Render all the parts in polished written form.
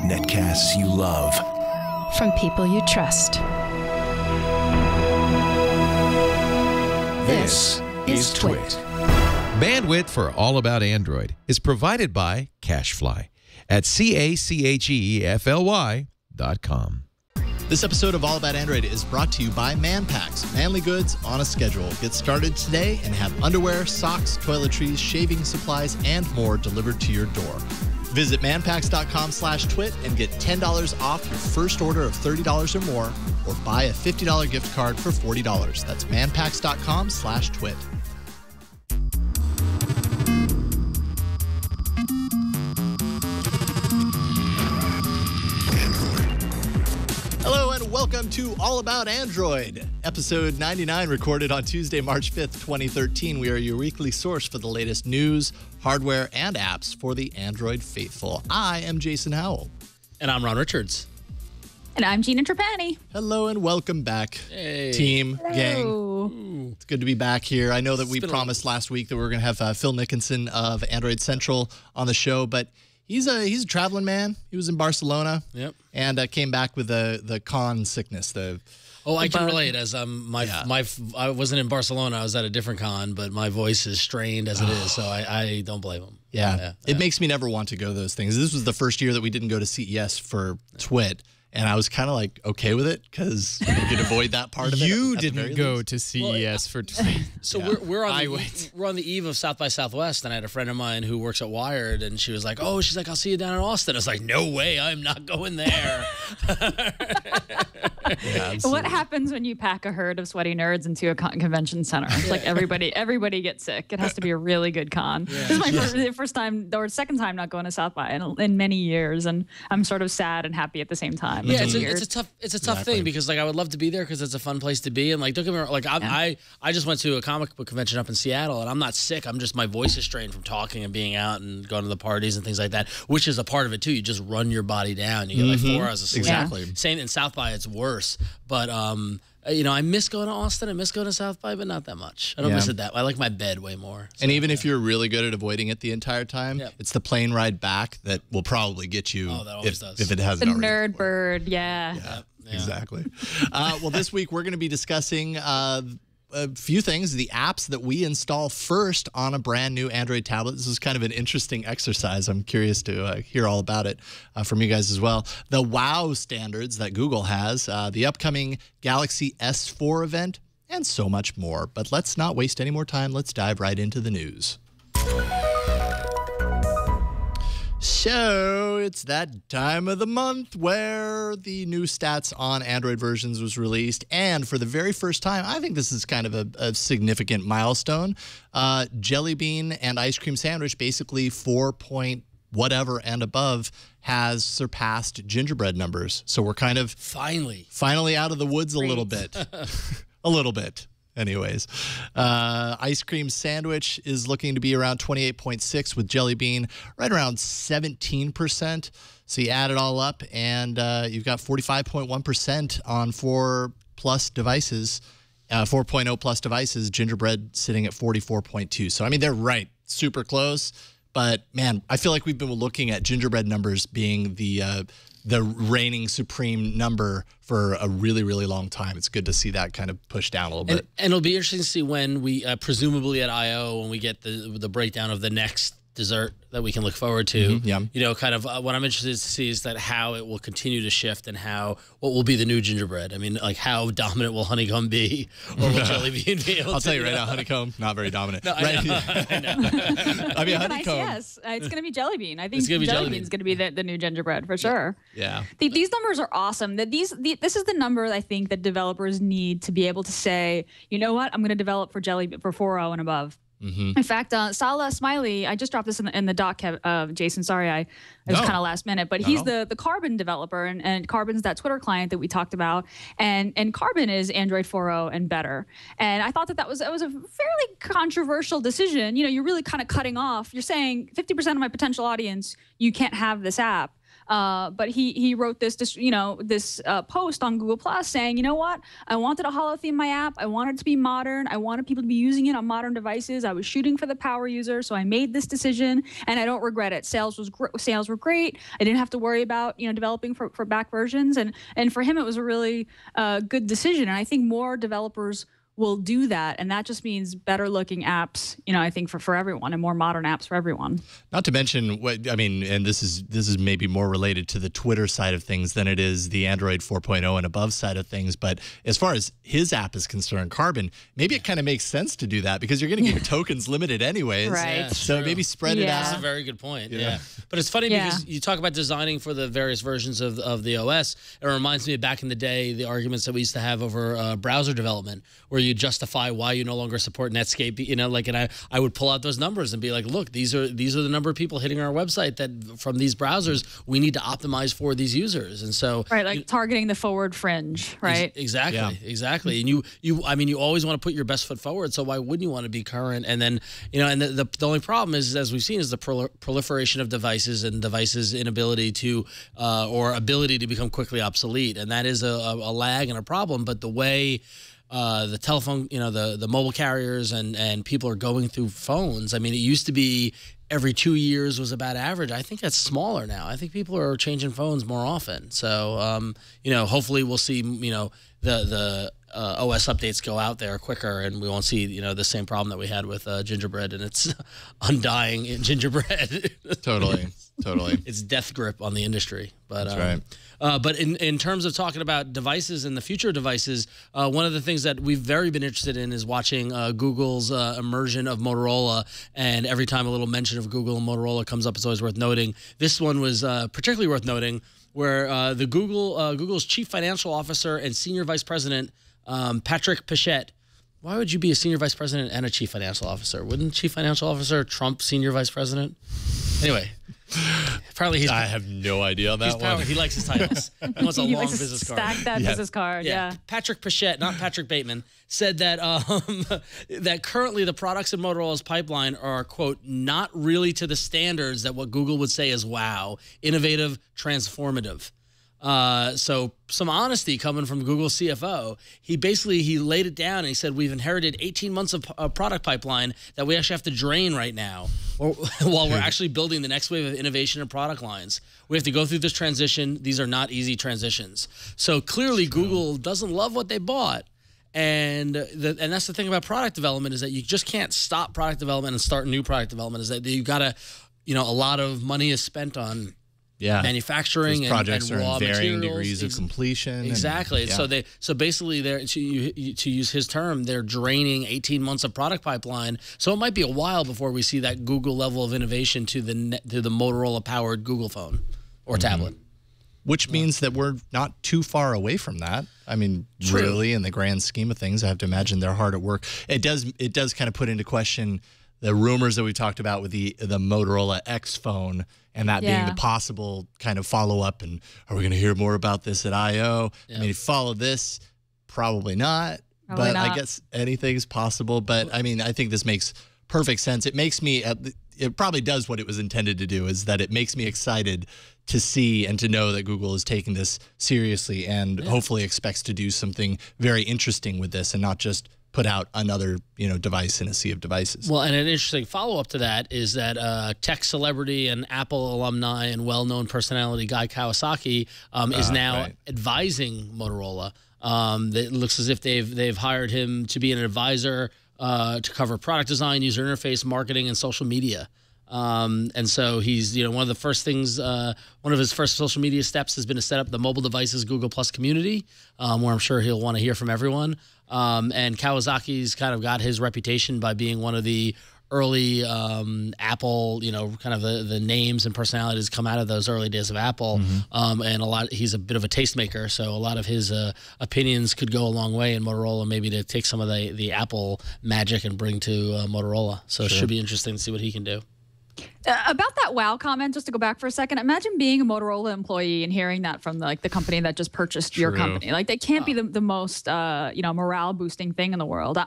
Netcasts you love. From people you trust. This is Twit. Bandwidth for All About Android is provided by CacheFly at CacheFly.com. This episode of All About Android is brought to you by Manpacks. Manly goods on a schedule. Get started today and have underwear, socks, toiletries, shaving supplies, and more delivered to your door. Visit manpacks.com/twit and get $10 off your first order of $30 or more, or buy a $50 gift card for $40. That's manpacks.com/twit. Hello and welcome to All About Android, episode 99, recorded on Tuesday, March 5th, 2013. We are your weekly source for the latest news, hardware, and apps for the Android faithful. I am Jason Howell. And I'm Ron Richards. And I'm Gina Trapani. Hello and welcome back, team, gang. Ooh. It's good to be back here. I know that we promised last week that we were going to have Phil Nickinson of Android Central on the show, but he's a traveling man. He was in Barcelona, and came back with the con sickness. I can relate, as I wasn't in Barcelona. I was at a different con, but my voice is strained as it is, so I don't blame him. Yeah. It makes me never want to go to those things. This was the first year that we didn't go to CES for Twit. And I was kind of like okay with it because we could avoid that part of it. You didn't go to CES for Twit. So we're on the eve of South by Southwest, and I had a friend of mine who works at Wired, and she was like, "Oh, she's like, I'll see you down in Austin." I was like, "No way, I'm not going there." What happens when you pack a herd of sweaty nerds into a convention center? It's like everybody gets sick. It has to be a really good con. This is my first time or second time not going to South by in many years, and I'm sort of sad and happy at the same time. Yeah, it's a tough thing because like I would love to be there because it's a fun place to be, and like don't get me wrong, like I just went to a comic book convention up in Seattle, and I'm not sick. I'm just, my voice is strained from talking and being out and going to the parties and things like that, which is a part of it too. You just run your body down. You get like 4 hours of sleep. Exactly. Same in South by, it's worse, but I miss going to Austin. I miss going to South by, but not that much. I don't miss it that. I like my bed way more. So, and even if you're really good at avoiding it the entire time, it's the plane ride back that will probably get you. Oh, that always does. If it hasn't the already. Nerd bird, Exactly. Well, this week we're going to be discussing a few things, the apps that we install first on a brand new Android tablet. This is kind of an interesting exercise. I'm curious to hear all about it from you guys as well. The WOW standards that Google has, the upcoming Galaxy S4 event, and so much more. But let's not waste any more time. Let's dive right into the news. So it's that time of the month where the new stats on Android versions was released. And for the very first time, I think this is kind of a significant milestone. Jelly Bean and Ice Cream Sandwich, basically 4 point whatever and above, has surpassed Gingerbread numbers. So we're kind of finally out of the woods a little bit. A little bit. Anyways, Ice Cream Sandwich is looking to be around 28.6 with Jelly Bean right around 17%. So you add it all up and you've got 45.1% on 4+ devices, 4.0 plus devices, Gingerbread sitting at 44.2. So, I mean, they're right, super close. But, man, I feel like we've been looking at Gingerbread numbers being the reigning supreme number for a really, really long time. It's good to see that kind of pushed down a little bit. And it'll be interesting to see when we, presumably at I.O., when we get the breakdown of the next dessert that we can look forward to. Kind of what I'm interested to see is that how it will continue to shift and what will be the new gingerbread. I mean, like how dominant will honeycomb be, or will Jelly Bean be able I'll tell you right now, honeycomb, not very dominant. No, I know. I mean, honeycomb. Yes, it's going to be Jelly Bean. I think Jelly Bean is going to be the new gingerbread for sure. Yeah. These numbers are awesome. This is the number I think that developers need to be able to say, you know what, I'm going to develop for 4.0 and above. In fact, Salah Smiley, I just dropped this in the doc, Jason. Sorry, it was kind of last minute, but he's the Carbon developer, and Carbon's that Twitter client that we talked about, and Carbon is Android 4.0 and better. And I thought that was a fairly controversial decision. You know, you're really kind of cutting off. You're saying 50% of my potential audience, you can't have this app. But he wrote this post on Google Plus saying, you know what? I wanted a holo theme my app. I wanted it to be modern. I wanted people to be using it on modern devices. I was shooting for the power user, so I made this decision, and I don't regret it. Sales were great. I didn't have to worry about developing for back versions, and for him it was a really good decision. And I think more developers will do that, and that just means better looking apps, I think for everyone, and more modern apps for everyone. Not to mention and this is maybe more related to the Twitter side of things than it is the Android 4.0 and above side of things, but as far as his app is concerned, Carbon, maybe it kind of makes sense to do that because you're going to get your tokens limited anyways. Right. Yeah, so true. Maybe spread it out. That's a very good point. Yeah. But it's funny because you talk about designing for the various versions of the OS. It reminds me of back in the day, the arguments that we used to have over browser development, where you justify why you no longer support Netscape, and I would pull out those numbers and be like, look, these are the number of people hitting our website that from these browsers we need to optimize for these users. And so targeting the forward fringe, right? Exactly. And you always want to put your best foot forward, so why wouldn't you want to be current? And then and the only problem is, as we've seen, is the proliferation of devices and devices' inability to or ability to become quickly obsolete, and that is a lag and a problem. But the way the telephone, the mobile carriers and people are going through phones. I mean, it used to be every 2 years was about average. I think that's smaller now. I think people are changing phones more often. So, hopefully we'll see, the OS updates go out there quicker, and we won't see, the same problem that we had with gingerbread and its undying gingerbread. Totally. It's death grip on the industry. But that's right. But in terms of talking about devices and the future of devices, one of the things that we've very been interested in is watching Google's immersion of Motorola. And every time a little mention of Google and Motorola comes up, it's always worth noting. This one was particularly worth noting, where Google's chief financial officer and senior vice president, Patrick Pichette. Why would you be a senior vice president and a chief financial officer? Wouldn't chief financial officer trump senior vice president? Anyway. Apparently I have no idea on that one. He likes his titles. He wants a long business card. Stack that business card, yeah. Patrick Pichette, not Patrick Bateman, said that that currently the products in Motorola's pipeline are, quote, not really to the standards that what Google would say is wow, innovative, transformative. So some honesty coming from Google's CFO. He laid it down and he said, we've inherited 18 months of product pipeline that we actually have to drain right now while we're actually building the next wave of innovation and product lines. We have to go through this transition. These are not easy transitions. So clearly Google doesn't love what they bought. And that's the thing about product development, is that you just can't stop product development and start new product development. Is that you've got to, a lot of money is spent on manufacturing and raw varying materials. Degrees of completion. Exactly. So basically, they're to use his term, they're draining 18 months of product pipeline. So it might be a while before we see that Google level of innovation to the Motorola powered Google phone or tablet. Which means that we're not too far away from that. I mean, really, in the grand scheme of things, I have to imagine they're hard at work. It does kind of put into question the rumors that we talked about with the Motorola X phone, and that being the possible kind of follow-up. And are we going to hear more about this at I.O.? I mean, follow this, probably not. Probably not. I guess anything's possible. But, I mean, I think this makes perfect sense. It makes me, it probably does what it was intended to do, is that it makes me excited to see and to know that Google is taking this seriously and hopefully expects to do something very interesting with this and not just put out another, device in a sea of devices. Well, and an interesting follow-up to that is that tech celebrity and Apple alumni and well-known personality Guy Kawasaki is now advising Motorola. It looks as if they've hired him to be an advisor to cover product design, user interface, marketing, and social media. And so he's, one of the first things, one of his first social media steps has been to set up the mobile devices Google Plus community, where I'm sure he'll want to hear from everyone. And Kawasaki's kind of got his reputation by being one of the early Apple, kind of the names and personalities come out of those early days of Apple. And he's a bit of a tastemaker, so a lot of his opinions could go a long way in Motorola, maybe to take some of the Apple magic and bring to Motorola. So it should be interesting to see what he can do. About that wow comment, just to go back for a second, imagine being a Motorola employee and hearing that from the company that just purchased your company. Like, they can't be the most morale boosting thing in the world.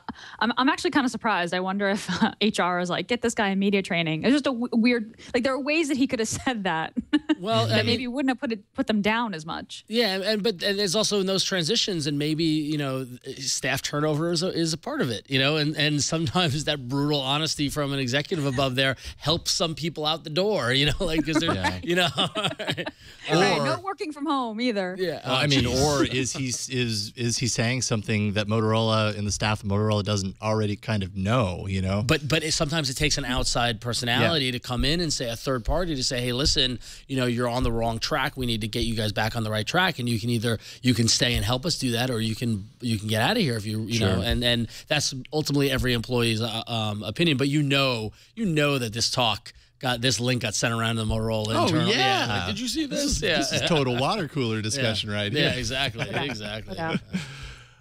I'm actually kind of surprised. I wonder if HR is like, get this guy in media training. It's just a weird, like, there are ways that he could have said that. Well, that maybe wouldn't have put them down as much. Yeah, but there's also in those transitions, and maybe staff turnover is a part of it. And sometimes that brutal honesty from an executive above there helps some people out the door. Because they're Right, no working from home either. Yeah, or is he saying something that Motorola and the staff of Motorola doesn't already kind of know? But sometimes it takes an outside personality to come in and say, a third party to say, hey, listen, you're on the wrong track. We need to get you guys back on the right track, and you can stay and help us do that, or you can get out of here if you know. And that's ultimately every employee's opinion. But that this talk. This link got sent around to the Motorola internal. Yeah. Like, did you see this? This is total water cooler discussion right here. Yeah, exactly. Exactly. Yeah.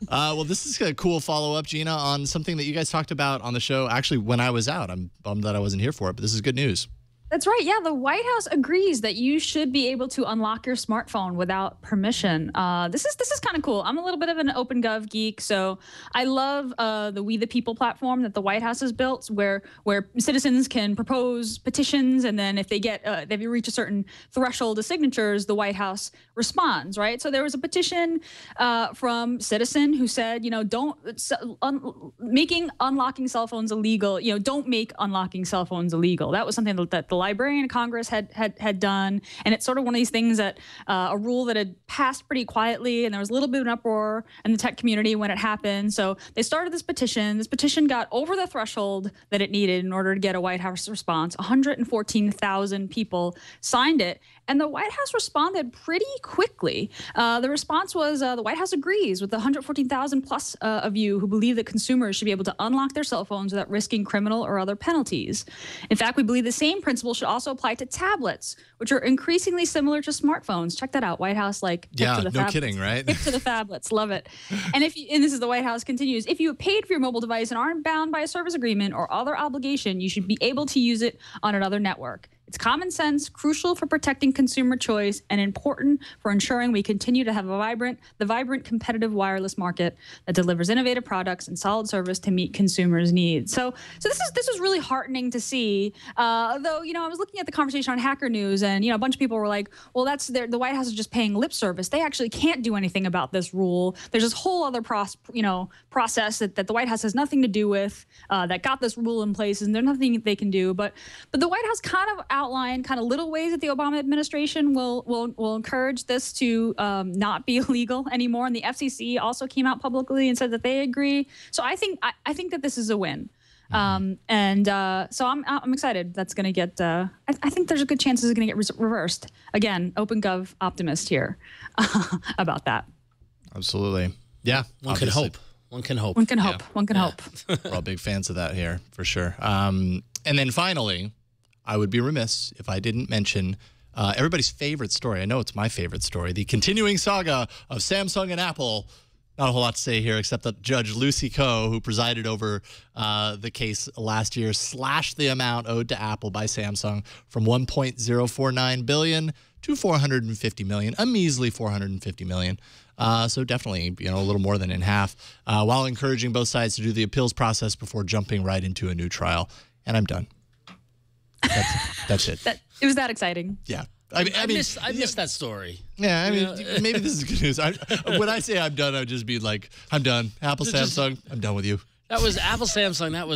Well, this is a cool follow-up, Gina, on something that you guys talked about on the show. Actually, when I was out, I'm bummed that I wasn't here for it, but this is good news. That's right. Yeah, the White House agrees that you should be able to unlock your smartphone without permission. This is kind of cool. I'm a little bit of an OpenGov geek, so I love the We the People platform that the White House has built, where citizens can propose petitions, and then if you reach a certain threshold of signatures, the White House responds. Right. So there was a petition from citizen who said, making unlocking cell phones illegal. Don't make unlocking cell phones illegal. That was something that the Librarian of Congress had done, and it's sort of one of these things that a rule that had passed pretty quietly, and there was a little bit of an uproar in the tech community when it happened. So they started this petition. This petition got over the threshold that it needed in order to get a White House response. 114,000 people signed it, and the White House responded pretty quickly. The response was the White House agrees with the 114,000 plus of you who believe that consumers should be able to unlock their cell phones without risking criminal or other penalties. In fact, we believe the same principle should also apply to tablets, which are increasingly similar to smartphones. Check that out. White House, to the no phablets. kidding, right? Stick to the phablets. Love it. And and this is the White House continues, if you have paid for your mobile device and aren't bound by a service agreement or other obligation, you should be able to use it on another network. It's common sense, crucial for protecting consumer choice, and important for ensuring we continue to have the vibrant competitive wireless market that delivers innovative products and solid service to meet consumers' needs. So this is really heartening to see. Though I was looking at the conversation on Hacker News, and a bunch of people were like, "Well, the White House is just paying lip service. They actually can't do anything about this rule. There's this whole other process that the White House has nothing to do with that got this rule in place, and there's nothing they can do." But the White House kind of outline kind of little ways that the Obama administration will encourage this to not be illegal anymore, and the FCC also came out publicly and said that they agree. So I think that this is a win, so I'm excited. That's going to get. I think there's a good chance it's going to get reversed again. OpenGov optimist here about that. Absolutely, yeah. One can hope. One can hope. One can hope. One can hope. We're all big fans of that here for sure. And then finally, I would be remiss if I didn't mention everybody's favorite story. I know it's my favorite story, the continuing saga of Samsung and Apple. Not a whole lot to say here, except that Judge Lucy Koh, who presided over the case last year, slashed the amount owed to Apple by Samsung from $1.049 billion to $450 million, a measly $450 million. So definitely, a little more than in half, while encouraging both sides to do the appeals process before jumping right into a new trial. And I'm done. That's it. It was that exciting. Yeah. I missed that story. Yeah, maybe this is good news. When I say I'm done, I'd just be like, I'm done. Apple, Samsung, I'm done with you. That was Apple Samsung. That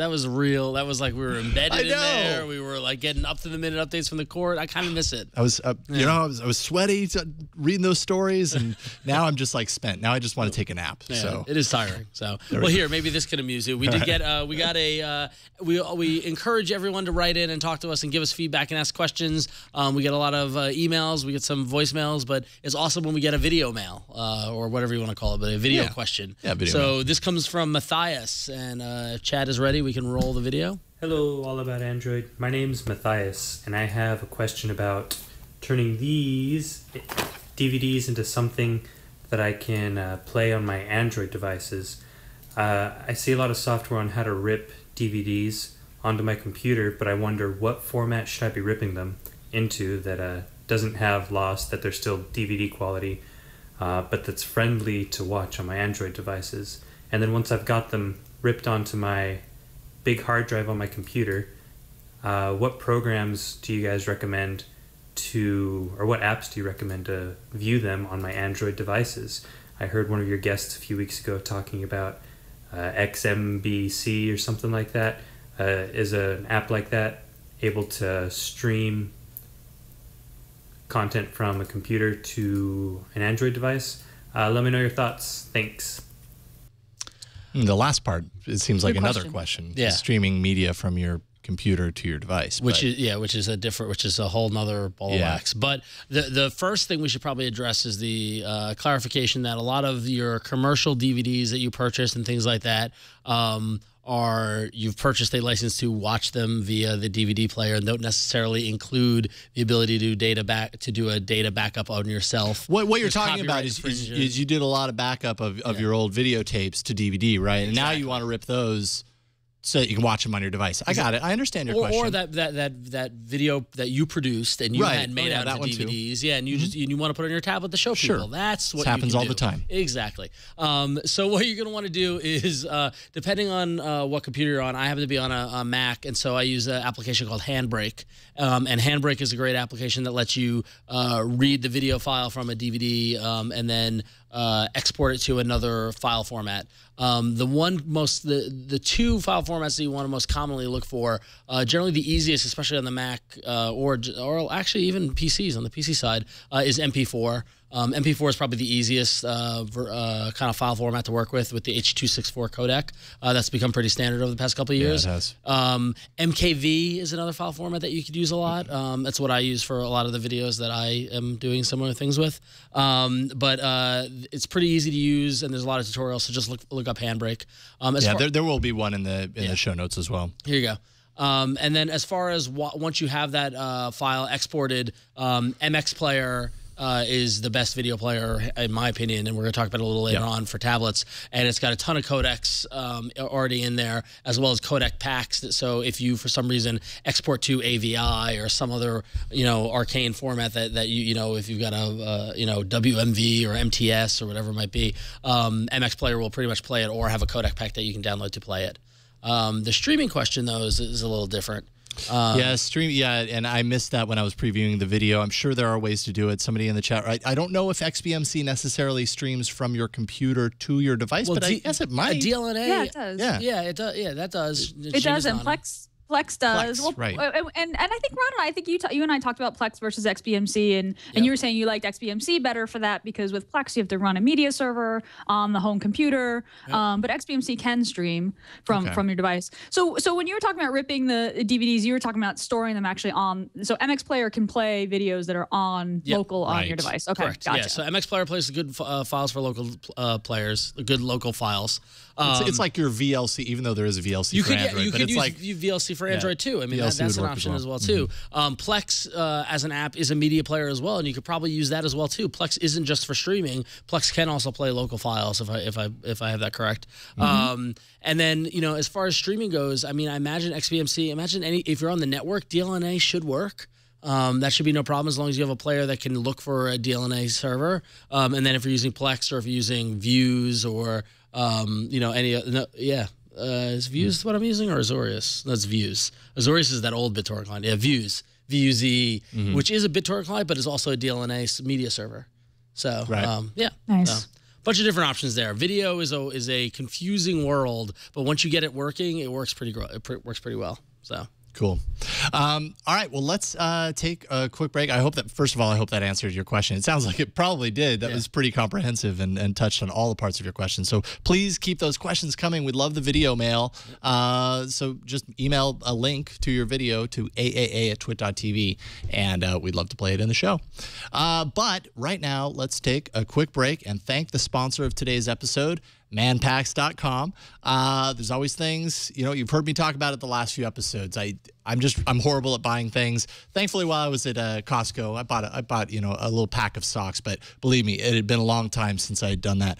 was real. That was like we were embedded in there. We were like getting up to the minute updates from the court. I kind of miss it. I was, I was sweaty reading those stories, and now I'm just like spent. Now I just want to take a nap. Yeah, so it is tiring. So here, maybe this can amuse you. We did get we encourage everyone to write in and talk to us and give us feedback and ask questions. We get a lot of emails. We get some voicemails, but it's awesome when we get a video mail or whatever you want to call it, but a video question. Yeah, video. So mail. this comes from Matthias. And if Chad is ready, we can roll the video. Hello, all about Android. My name's Matthias, and I have a question about turning these DVDs into something that I can play on my Android devices. I see a lot of software on how to rip DVDs onto my computer, but I wonder what format should I be ripping them into that doesn't have loss, that they're still DVD quality, but that's friendly to watch on my Android devices. And then once I've got them ripped onto my big hard drive on my computer, what programs do you guys recommend or what apps do you recommend to view them on my Android devices? I heard one of your guests a few weeks ago talking about XMBC or something like that. Is an app like that able to stream content from a computer to an Android device? Let me know your thoughts. Thanks. The last part, it seems like Good another question. Yeah. Streaming media from your computer to your device. Which is a whole nother ball of wax. But the first thing we should probably address is the clarification that a lot of your commercial DVDs that you purchase and things like that you've purchased a license to watch them via the DVD player and don't necessarily include the ability to do a data backup on yourself. What you're talking about is you did a lot of backup of your old videotapes to DVD, right? And now you want to rip those so that you can watch them on your device. I got it. I understand your question. Or that video that you produced and you had made out of DVDs. Yeah, and you want to put it on your tablet to show people. That's what happens all do. the time. Exactly. So what you're going to want to do is, depending on what computer you're on, I happen to be on a Mac, and so I use an application called Handbrake. And Handbrake is a great application that lets you read the video file from a DVD and then export it to another file format. The two file formats that you want to most commonly look for, generally the easiest, especially on the Mac or actually even PCs on the PC side, is MP4. MP4 is probably the easiest kind of file format to work with the H.264 codec. That's become pretty standard over the past couple of years. Yeah, it has. MKV is another file format that you could use a lot. That's what I use for a lot of the videos that I am doing similar things with. But it's pretty easy to use, and there's a lot of tutorials, so just look up Handbrake. There will be one in the show notes as well. Here you go. And then as far as once you have that file exported, MX Player is the best video player, in my opinion, and we're going to talk about it a little later on for tablets. And it's got a ton of codecs already in there, as well as codec packs. So if you, for some reason, export to AVI or some other, arcane format that if you've got a, WMV or MTS or whatever it might be, MX Player will pretty much play it or have a codec pack that you can download to play it. The streaming question, though, is a little different. And I missed that when I was previewing the video. I'm sure there are ways to do it. Somebody in the chat, I don't know if XBMC necessarily streams from your computer to your device, but I guess it might. DLNA, yeah, it does. Yeah, it does. Yeah, that does. It does, and Plex does. Plex, right. And I think, Ron, I think you and I talked about Plex versus XBMC, and you were saying you liked XBMC better for that because with Plex you have to run a media server on the home computer, but XBMC can stream from your device. So when you were talking about ripping the DVDs, you were talking about storing them actually on. So MX Player can play videos that are on local on your device. Okay, correct. Gotcha. Yeah, so MX Player plays good files for local players, good local files. It's like your VLC, even though there is a VLC for Android. You but could it's use like VLC for Android too. I mean, VLC that's an would work option as well too. Plex as an app is a media player as well, and you could probably use that as well too. Plex isn't just for streaming. Plex can also play local files if I have that correct. And then as far as streaming goes, I mean, I imagine XBMC. If you're on the network, DLNA should work. That should be no problem as long as you have a player that can look for a DLNA server. And then if you're using Plex or if you're using Views or is Views what I'm using or Azorius? That's Views. Azorius is that old BitTorrent client. Yeah, Views, VUZ, which is a BitTorrent client but is also a DLNA media server. So Nice. So, bunch of different options there. Video is a confusing world, but once you get it working, it works pretty well. So. Cool. All right. Well, let's take a quick break. First of all, I hope that answered your question. It sounds like it probably did. That was pretty comprehensive and touched on all the parts of your question. So please keep those questions coming. We'd love the video mail. So just email a link to your video to aaa@twit.tv, and we'd love to play it in the show. But right now, let's take a quick break and thank the sponsor of today's episode, manpacks.com. There's always things, you've heard me talk about it the last few episodes. I'm horrible at buying things. Thankfully, while I was at Costco, I bought a little pack of socks, but believe me, it had been a long time since I had done that.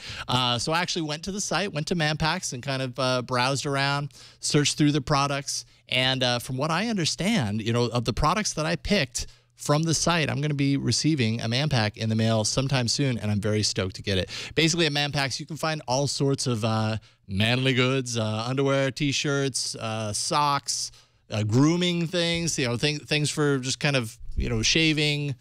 So I actually went to the site, went to Manpacks and kind of browsed around, searched through the products, And from what I understand, of the products that I picked from the site, I'm going to be receiving a Man Pack in the mail sometime soon, and I'm very stoked to get it. Basically, at Man Packs, you can find all sorts of manly goods, underwear, T-shirts, socks, grooming things, things for just kind of, shaving,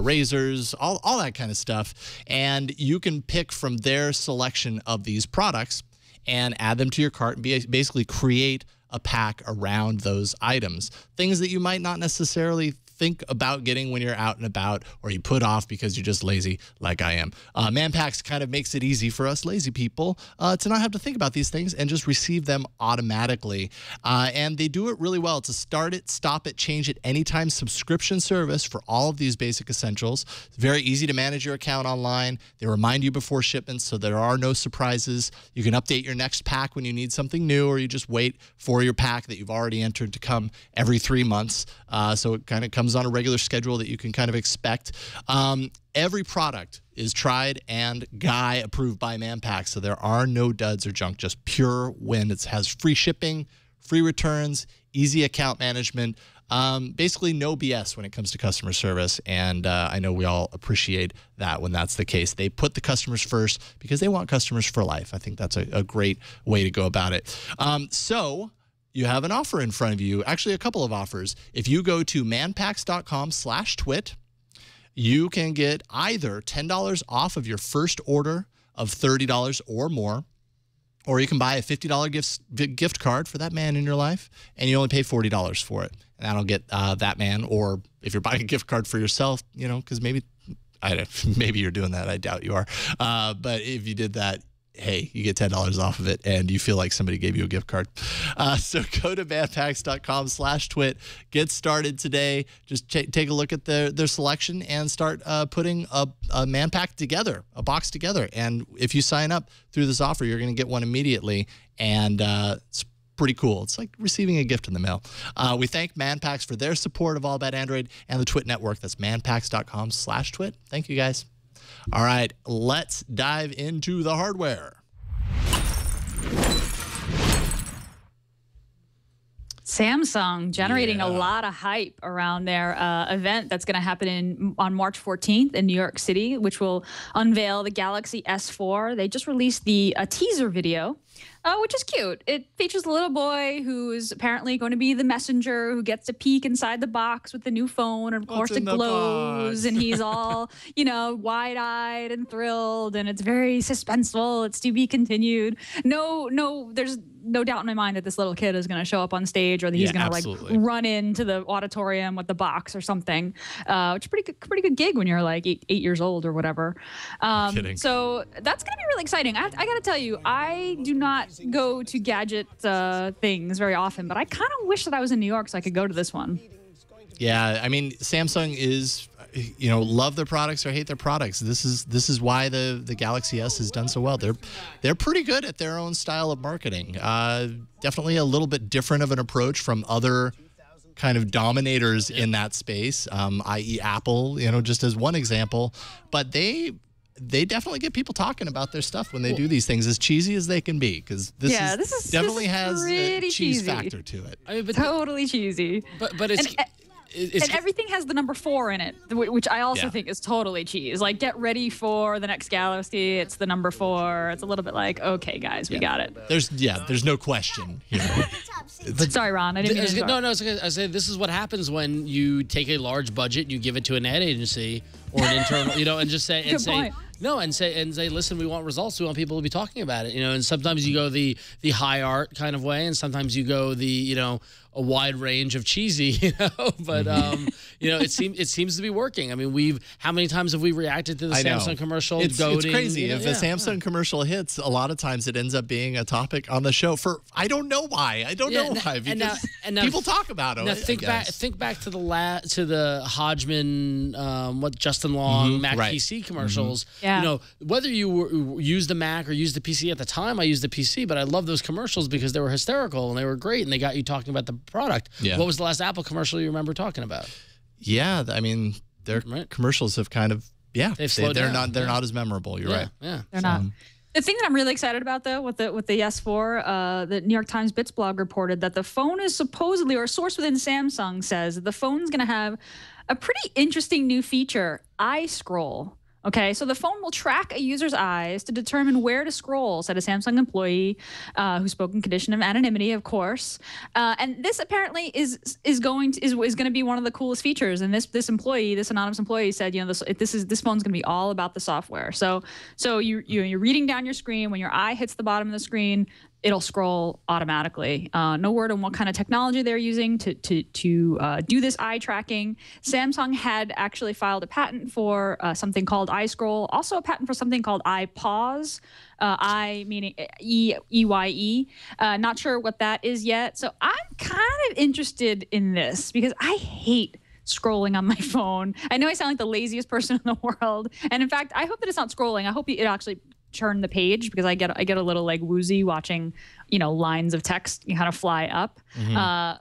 razors, all that kind of stuff. And you can pick from their selection of these products and add them to your cart and basically create a pack around those items. Things that you might not necessarily think about getting when you're out and about, or you put off because you're just lazy like I am. Man Packs kind of makes it easy for us lazy people to not have to think about these things and just receive them automatically. And they do it really well. It's a start it, stop it, change it anytime subscription service for all of these basic essentials. It's very easy to manage your account online. They remind you before shipments, so there are no surprises. You can update your next pack when you need something new, or you just wait for your pack that you've already entered to come every 3 months. So it kind of comes on a regular schedule that you can kind of expect. Every product is tried and Guy approved by Man Pack, so there are no duds or junk, just pure win. It has free shipping, free returns, easy account management, basically no BS when it comes to customer service, and I know we all appreciate that when that's the case. They put the customers first because they want customers for life. I think that's a great way to go about it. So you have an offer in front of you, actually a couple of offers. If you go to manpacks.com/twit, you can get either $10 off of your first order of $30 or more, or you can buy a $50 gift card for that man in your life, and you only pay $40 for it. And that'll get that man, or if you're buying a gift card for yourself, because maybe you're doing that. I doubt you are. But if you did that, hey, you get $10 off of it, and you feel like somebody gave you a gift card. So go to manpacks.com/twit. Get started today. Just take a look at their selection and start putting a Man Pack together, a box together. And if you sign up through this offer, you're going to get one immediately, and it's pretty cool. It's like receiving a gift in the mail. We thank Man Packs for their support of All About Android and the Twit Network. That's manpacks.com/twit. Thank you, guys. All right, let's dive into the hardware. Samsung generating a lot of hype around their event that's going to happen on March 14th in New York City, which will unveil the Galaxy S4. They just released the teaser video, which is cute. It features a little boy who's apparently going to be the messenger who gets to peek inside the box with the new phone. And of course it glows and he's all, wide-eyed and thrilled, and it's very suspenseful. It's to be continued. There's no doubt in my mind that this little kid is going to show up on stage, or that he's going to run into the auditorium with the box or something, which is pretty good gig when you're like 8 years old or whatever. Kidding. So that's going to be really exciting. I got to tell you, I do not go to gadget things very often, but I kind of wish that I was in New York so I could go to this one. Yeah, I mean, Samsung is, love their products or hate their products. This is why the Galaxy S has done so well. They're pretty good at their own style of marketing. Definitely a little bit different of an approach from other kind of dominators in that space, i.e. Apple, just as one example. But they definitely get people talking about their stuff when they do these things, as cheesy as they can be, because this definitely has a cheese cheesy factor to it. I mean, Totally cheesy. But it's and everything has the number 4 in it, which I also think is totally cheese. Like, get ready for the next Galaxy. It's the number 4. It's a little bit like, okay, guys, we got it. There's no question here. Sorry, Ron. I didn't mean to interrupt. No, it's okay. I say this is what happens when you take a large budget, you give it to an ad agency or an internal, and just say say, listen, we want results. We want people to be talking about it, And sometimes you go the high art kind of way, and sometimes you go the a wide range of cheesy, But it seems to be working. I mean, how many times have we reacted to the Samsung commercial? It's crazy. If a Samsung commercial hits, a lot of times it ends up being a topic on the show for I don't know why. Because people talk about it. Now think back to the Hodgman, Justin Long Mac PC commercials. Yeah. Whether you used the Mac or used the PC at the time, I used the PC, but I love those commercials because they were hysterical and they were great and they got you talking about the product. Yeah. What was the last Apple commercial you remember talking about? Yeah, I mean, their commercials have kind of they're not as memorable. You're right. Yeah, they're not. The thing that I'm really excited about, though, with the S4, the New York Times Bits blog reported that the phone is supposedly, or a source within Samsung says that the phone's going to have a pretty interesting new feature, eye scroll. Okay, so the phone will track a user's eyes to determine where to scroll, said a Samsung employee who spoke in condition of anonymity, of course. And this apparently is going to be one of the coolest features. And this anonymous employee said, this phone's going to be all about the software. So you're reading down your screen. When your eye hits the bottom of the screen, it'll scroll automatically. No word on what kind of technology they're using to do this eye tracking. Samsung had actually filed a patent for something called eye scroll, also a patent for something called eye pause, eye meaning EYE. Not sure what that is yet. So I'm kind of interested in this because I hate scrolling on my phone. I know I sound like the laziest person in the world. And in fact, I hope that it's not scrolling. I hope it actually turn the page because I get a little like woozy watching lines of text kind of fly up.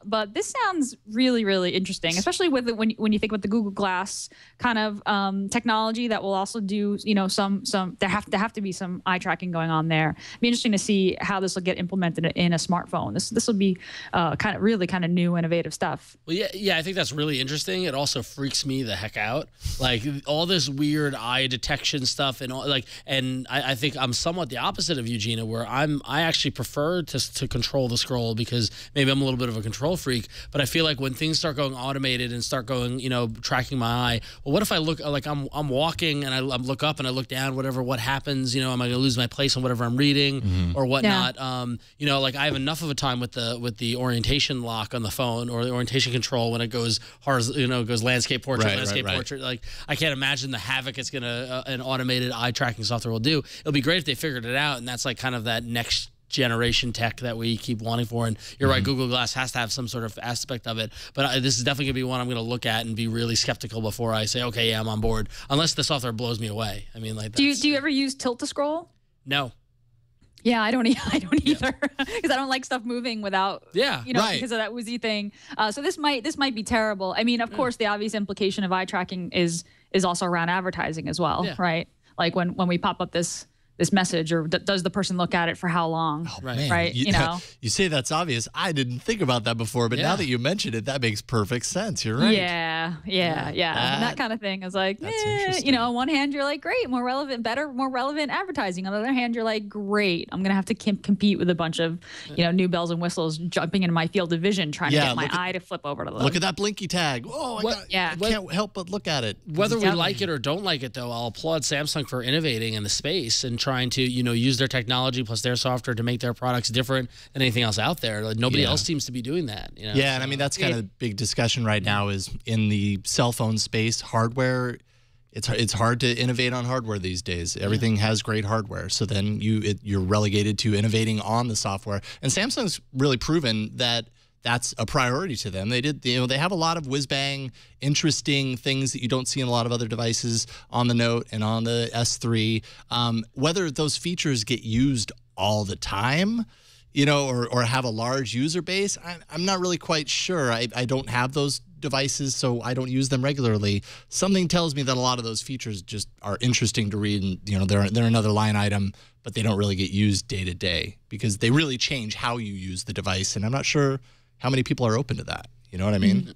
But this sounds really, really interesting, especially with when you think about the Google Glass kind of technology that will also do some there have to be some eye tracking going on there. It'd be interesting to see how this will get implemented in a smartphone. This will be kind of new, innovative stuff. Well, yeah, I think that's really interesting. It also freaks me the heck out, like all this weird eye detection stuff and all, and I think I'm somewhat the opposite of Eugenia, where I actually prefer to control the scroll because maybe I'm a little bit of a control freak, but I feel like when things start going automated and start going, tracking my eye, well, what if I look like I'm walking and I look up and I look down, what happens, am I going to lose my place on whatever I'm reading or whatnot? Yeah. Like I have enough of a time with the orientation lock on the phone or the orientation control when it goes goes landscape portrait, portrait. Like I can't imagine the havoc it's going to an automated eye tracking software will do. It'll be great if they figured it out, and that's like kind of that next generation tech that we keep wanting for. And you're right, Google Glass has to have some sort of aspect of it. But this is definitely going to be one I'm going to look at and be really skeptical before I say, okay, yeah, I'm on board. Unless the software blows me away. I mean, like, do you ever use tilt to scroll? No. Yeah, I don't either because I don't like stuff moving without because of that woozy thing. So this might be terrible. I mean, of course, the obvious implication of eye tracking is also around advertising as well, right? Like when we pop up this message, or does the person look at it for how long? Oh, right. You say that's obvious. I didn't think about that before, but now that you mentioned it, that makes perfect sense. You're right. Yeah. That kind of thing is like, on one hand, you're like, great, more relevant advertising. On the other hand, you're like, great, I'm going to have to compete with a bunch of, new bells and whistles jumping into my field of vision, trying to get my eye to flip over to them. Look at that blinky tag. Oh, I can't help but look at it. Whether we like it or don't like it, though, I'll applaud Samsung for innovating in the space and trying to use their technology plus their software to make their products different than anything else out there. Like, nobody else seems to be doing that. Yeah, and I mean that's kind of the big discussion right now is in the cell phone space. Hardware, it's hard to innovate on hardware these days. Everything has great hardware, so then you're relegated to innovating on the software. And Samsung's really proven that that's a priority to them. They have a lot of whiz-bang, interesting things that you don't see in a lot of other devices on the Note and on the S3. Whether those features get used all the time, or have a large user base, I'm not really quite sure. I don't have those devices, so I don't use them regularly. Something tells me that a lot of those features just are interesting to read, and they're another line item, but they don't really get used day to day because they really change how you use the device, and I'm not sure how many people are open to that? You know what I mean?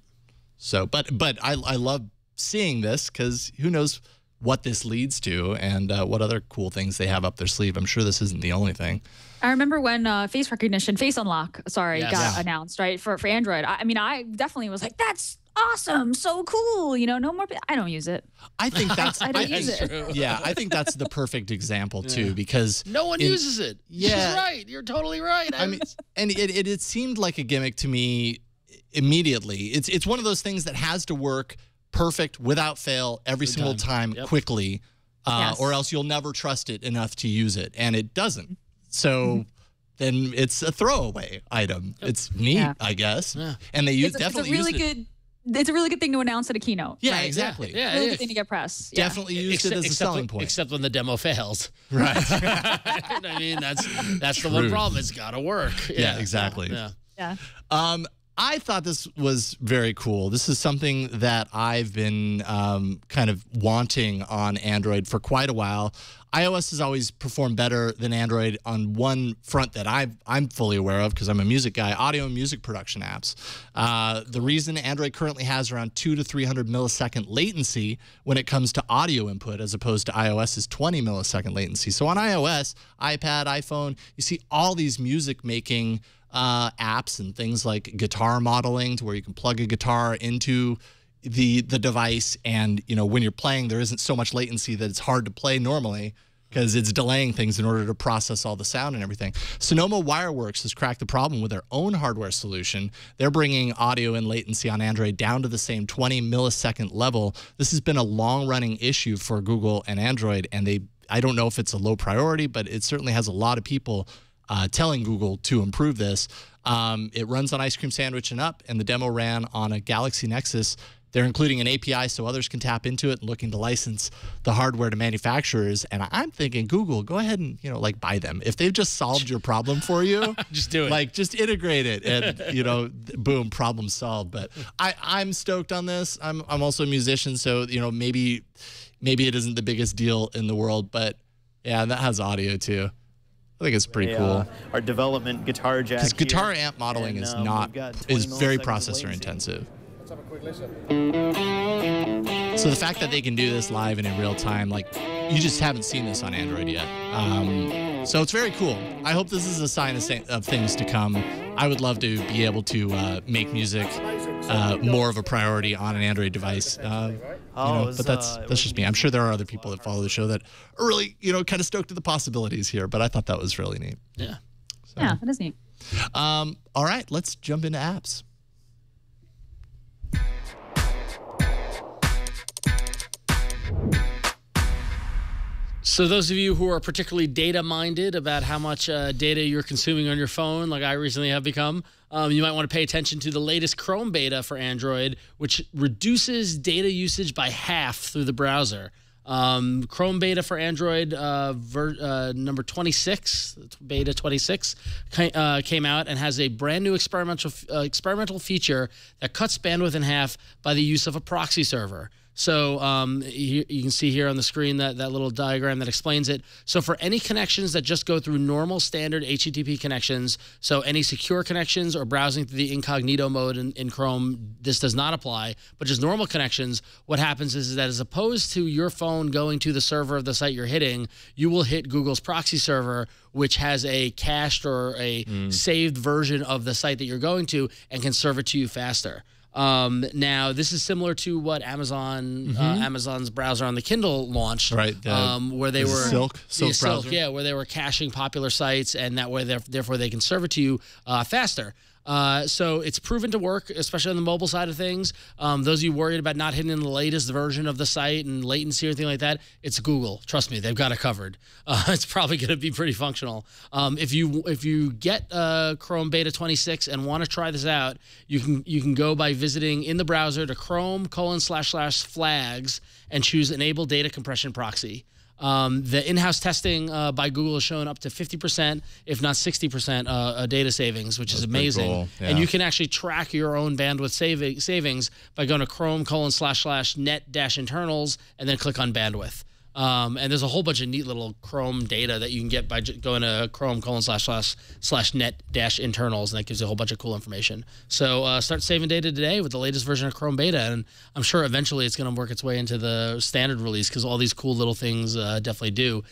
So, but I love seeing this because who knows what this leads to and what other cool things they have up their sleeve. I'm sure this isn't the only thing. I remember when face unlock, got announced, right, for Android. I definitely was like, that's awesome, so cool. No more. I don't use it. I think that's. I don't use it. Yeah, I think that's the perfect example too, because no one uses it. Yeah, she's right. You're totally right. I mean, and it seemed like a gimmick to me immediately. It's one of those things that has to work perfect without fail every single time quickly, or else you'll never trust it enough to use it, and it doesn't. So. Then it's a throwaway item. It's neat, I guess. Yeah. And they definitely use it. It's a really good thing to announce at a keynote. Yeah, right? exactly. Yeah, really good thing to get press. Yeah. Definitely used it as a selling point. Except when the demo fails. Right. I mean, that's the one problem. It's got to work. Yeah, exactly. Yeah. I thought this was very cool. This is something that I've been kind of wanting on Android for quite a while. iOS has always performed better than Android on one front that I'm fully aware of because I'm a music guy, audio and music production apps. The reason Android currently has around 200 to 300 millisecond latency when it comes to audio input as opposed to iOS is 20 millisecond latency. So on iOS, iPad, iPhone, you see all these music making apps and things like guitar modeling to where you can plug a guitar into the device, and when you're playing there isn't so much latency that it's hard to play normally because it's delaying things in order to process all the sound and everything. Sonoma Wireworks has cracked the problem with their own hardware solution. They're bringing audio and latency on Android down to the same 20 millisecond level. This has been a long-running issue for Google and Android, and I don't know if it's a low priority, but it certainly has a lot of people telling Google to improve this. It runs on Ice Cream Sandwich and up, and the demo ran on a Galaxy Nexus. They're including an API so others can tap into it and looking to license the hardware to manufacturers. And I'm thinking, Google, go ahead and, buy them. If they've just solved your problem for you, just do it. Just integrate it and, boom, problem solved. But I'm stoked on this. I'm also a musician, so, maybe it isn't the biggest deal in the world. But, yeah, that has audio, too. I think it's pretty cool. Our development guitar jack. Because guitar amp modeling is very processor intensive. Let's have a quick listen. So the fact that they can do this live and in real time, you just haven't seen this on Android yet. So it's very cool. I hope this is a sign of things to come. I would love to be able to make music more of a priority on an Android device. But that's just me. I'm sure there are other people that follow the show that are really, kind of stoked at the possibilities here. But I thought that was really neat. Yeah. So, yeah, that is neat. All right, let's jump into apps. So those of you who are particularly data-minded about how much data you're consuming on your phone, like I recently have become, you might want to pay attention to the latest Chrome beta for Android, which reduces data usage by half through the browser. Chrome beta for Android number 26, beta 26, came out and has a brand new experimental feature that cuts bandwidth in half by the use of a proxy server. So you can see here on the screen that little diagram that explains it. So for any connections that just go through normal standard HTTP connections, so any secure connections or browsing through the incognito mode in Chrome, this does not apply. But just normal connections, what happens is that as opposed to your phone going to the server of the site you're hitting, you will hit Google's proxy server, which has a cached or a saved version of the site that you're going to and can serve it to you faster. Now, this is similar to what Amazon's browser on the Kindle launched, right? Where they were Silk browser, yeah, where they were caching popular sites, and that way, therefore, they can serve it to you faster. So it's proven to work, especially on the mobile side of things. Those of you worried about not hitting the latest version of the site and latency or anything like that, it's Google. Trust me, they've got it covered. It's probably going to be pretty functional. If you get Chrome Beta 26 and want to try this out, you can go by visiting in the browser to Chrome://flags and choose Enable Data Compression Proxy. The in-house testing by Google has shown up to 50%, if not 60% data savings, which is amazing. Cool. Yeah. And you can actually track your own bandwidth savings by going to Chrome://net-internals and then click on bandwidth. And there's a whole bunch of neat little Chrome data that you can get by going to Chrome://net-internals, and that gives you a whole bunch of cool information. So start saving data today with the latest version of Chrome Beta, and I'm sure eventually it's going to work its way into the standard release because all these cool little things definitely do.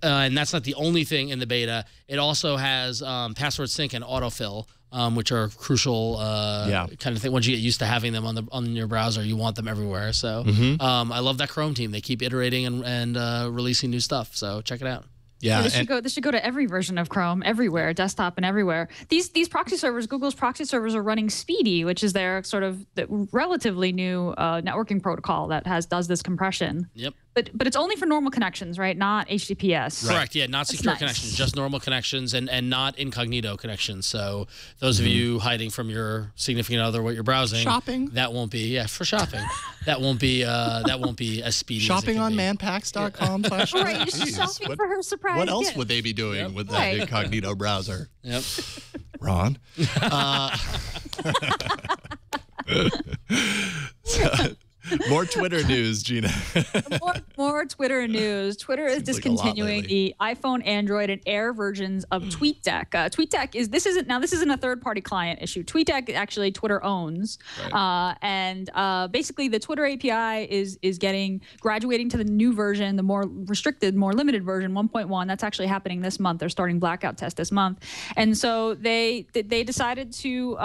And that's not the only thing in the beta. It also has password sync and autofill. Which are crucial kind of thing. Once you get used to having them on your browser, you want them everywhere. So I love that Chrome team. They keep iterating and releasing new stuff. So check it out. Yeah, this should go to every version of Chrome, everywhere, desktop and everywhere. These proxy servers, Google's proxy servers, are running Speedy, which is their sort of relatively new networking protocol that does this compression. Yep. But it's only for normal connections, right? Not HTTPS. Correct. Yeah, not secure connections, just normal connections and not incognito connections. So those of you hiding from your significant other what you're browsing, shopping, that won't be for shopping. that won't be as speedy. Shopping as on manpacks.com. Right, just shopping for her surprise. What else would they be doing with that incognito browser? Yep. Ron. More Twitter news, Gina. more Twitter news. Twitter is discontinuing the iPhone, Android, and Air versions of TweetDeck. TweetDeck this isn't a third-party client issue. TweetDeck actually Twitter owns, and basically the Twitter API is graduating to the new version, the more restricted, more limited version 1.1. That's actually happening this month. They're starting blackout test this month, and so they decided to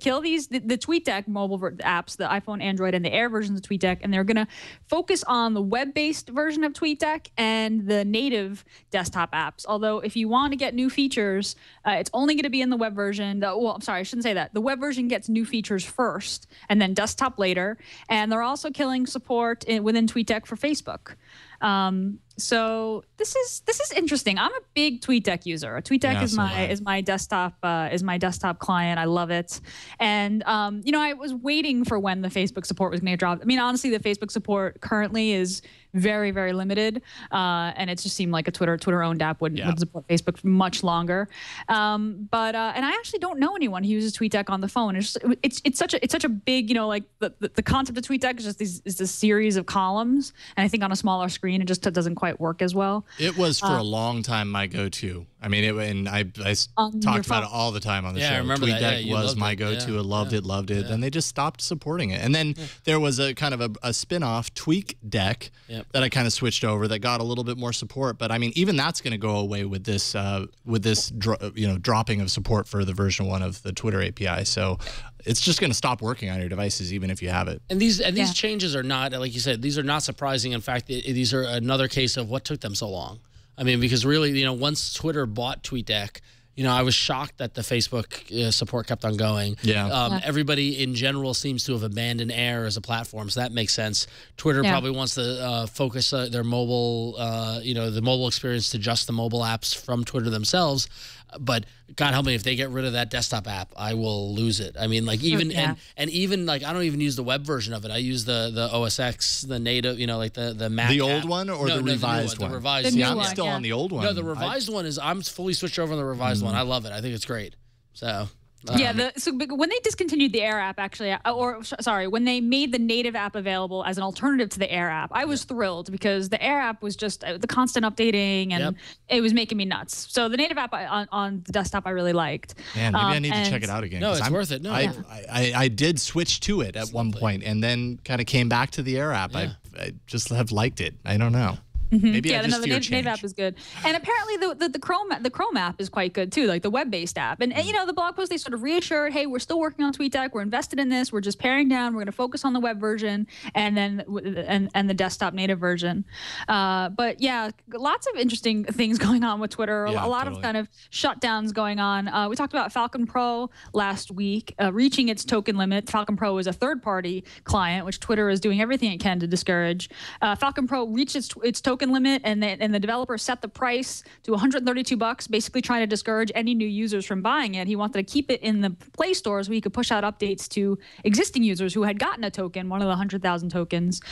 kill the TweetDeck mobile apps, the iPhone, Android, and the Air versions of TweetDeck, and they're going to focus on the web-based version of TweetDeck and the native desktop apps. Although if you want to get new features, it's only going to be in the web version. Well, I'm sorry, I shouldn't say that. The web version gets new features first and then desktop later. And they're also killing support within TweetDeck for Facebook. So this is interesting. I'm a big TweetDeck user. TweetDeck is my desktop client. I love it. And I was waiting for when the Facebook support was going to drop. I mean, honestly, the Facebook support currently is very, very limited, and it just seemed like a Twitter-owned app would support Facebook for much longer. But I actually don't know anyone who uses TweetDeck on the phone. It's such a big, like the concept of TweetDeck is just this series of columns, and I think on a smaller screen it just doesn't quite work as well. It was for a long time my go-to. I mean, I talked about it all the time on the show. I remember TweetDeck was my go-to. I loved it. And they just stopped supporting it. And then there was a kind of a spin-off, TweetDeck, that I kind of switched over that got a little bit more support. But I mean, even that's going to go away with this dropping of support for the version 1 of the Twitter API. So it's just going to stop working on your devices, even if you have it. And these changes are not, like you said, these are not surprising. In fact, these are another case of what took them so long. I mean, because really, once Twitter bought TweetDeck, I was shocked that the Facebook support kept on going. Everybody in general seems to have abandoned Air as a platform, so that makes sense. Twitter probably wants to focus their mobile, the mobile experience to just the mobile apps from Twitter themselves. But God help me, if they get rid of that desktop app, I will lose it. I mean, like even even like I don't even use the web version of it. I use the OS X, the native, like the Mac. The old app. one or the revised one? The revised. The one. new I'm still on the old one. No, the revised one is I'm fully switched over on the revised one. I love it. I think it's great. So. So when they discontinued the Air app, actually, when they made the native app available as an alternative to the Air app, I was thrilled because the Air app was just the constant updating and it was making me nuts. So the native app on the desktop I really liked. Man, maybe I need to check it out again. No, it's worth it. No, I did switch to it at one point and then kind kind of came back to the Air app. I just have liked it. I don't know. Maybe I just the native app is good, and apparently the Chrome app is quite good too, like the web-based app. And the blog post, they sort of reassured, hey, we're still working on TweetDeck, we're invested in this, we're just paring down, we're going to focus on the web version and then and the desktop native version. But yeah, lots of interesting things going on with Twitter. A lot of kind of shutdowns going on. We talked about Falcon Pro last week reaching its token limit. Falcon Pro is a third-party client, which Twitter is doing everything it can to discourage. Falcon Pro reached its token limit, and the developer set the price to $132, basically trying to discourage any new users from buying it. He wanted to keep it in the Play Store so he could push out updates to existing users who had gotten a token, one of the 100,000 tokens.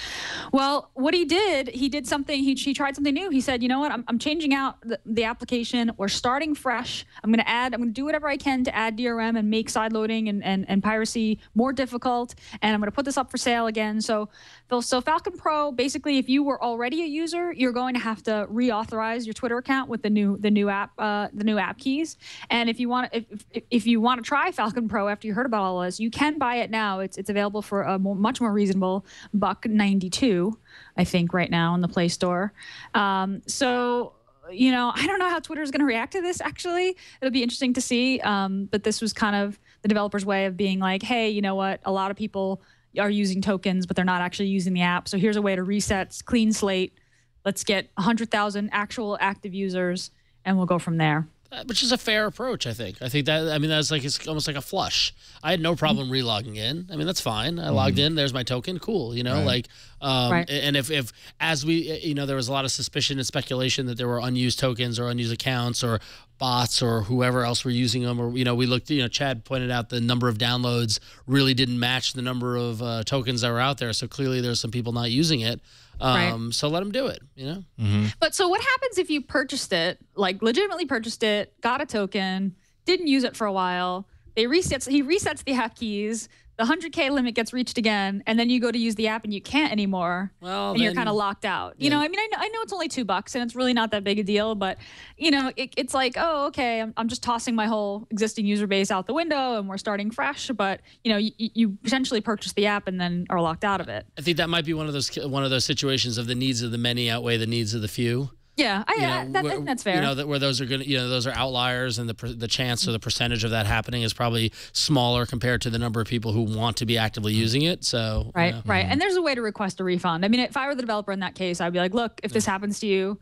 Well, what he did something. He tried something new. He said, you know what? I'm changing out the application. We're starting fresh. I'm going to do whatever I can to add DRM and make sideloading and piracy more difficult. And I'm going to put this up for sale again. So Falcon Pro, basically, if you were already a user, you're going to have to reauthorize your Twitter account with the new app keys. And if you want to try Falcon Pro after you heard about all this, you can buy it now. It's available for a much more reasonable $1.92, I think, right now in the Play Store. So I don't know how Twitter is going to react to this. Actually, it'll be interesting to see. But this was kind of the developer's way of being like, hey, you know what? A lot of people are using tokens, but they're not actually using the app. So here's a way to reset, clean slate. Let's get 100,000 actual active users, and we'll go from there. Which is a fair approach, I think. That's like it's almost like a flush. I had no problem relogging in. I mean, that's fine. I logged in. There's my token. Cool. And if as we, there was a lot of suspicion and speculation that there were unused tokens or unused accounts or bots or whoever else were using them, or we looked. Chad pointed out the number of downloads really didn't match the number of tokens that were out there. So clearly, there's some people not using it. So let them do it, But so what happens if you purchased it, like legitimately purchased it, got a token, didn't use it for a while, He resets the app keys. The 100K limit gets reached again, and then you go to use the app and you can't anymore. Well, and you're kind of locked out. You know, I mean, I know it's only $2 and it's really not that big a deal, but you know, it's like, oh, okay, I'm just tossing my whole existing user base out the window and we're starting fresh. But you know, you potentially purchase the app and then are locked out of it. I think that might be one of those situations of the needs of the many outweigh the needs of the few. Yeah, I think that's fair. You know, where those are going to, those are outliers, and the chance or the percentage of that happening is probably smaller compared to the number of people who want to be actively using it. So right. And there's a way to request a refund. I mean, if I were the developer in that case, I'd be like, look, if this happens to you,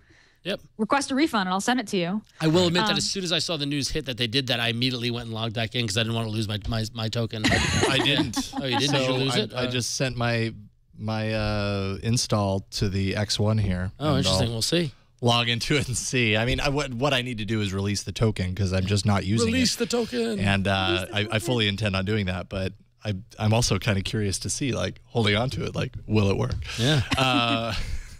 request a refund and I'll send it to you. I will admit that as soon as I saw the news hit that they did that, I immediately went and logged back in because I didn't want to lose my token. I didn't. Oh, you didn't? So Did you lose it? I just sent my install to the X1 here. Oh, interesting. We'll see. Log into it and see. I mean, what I need to do is release the token because I'm just not using it. Release the token. And I fully intend on doing that, but I'm also kind of curious to see, like, holding on to it, like, will it work? Yeah.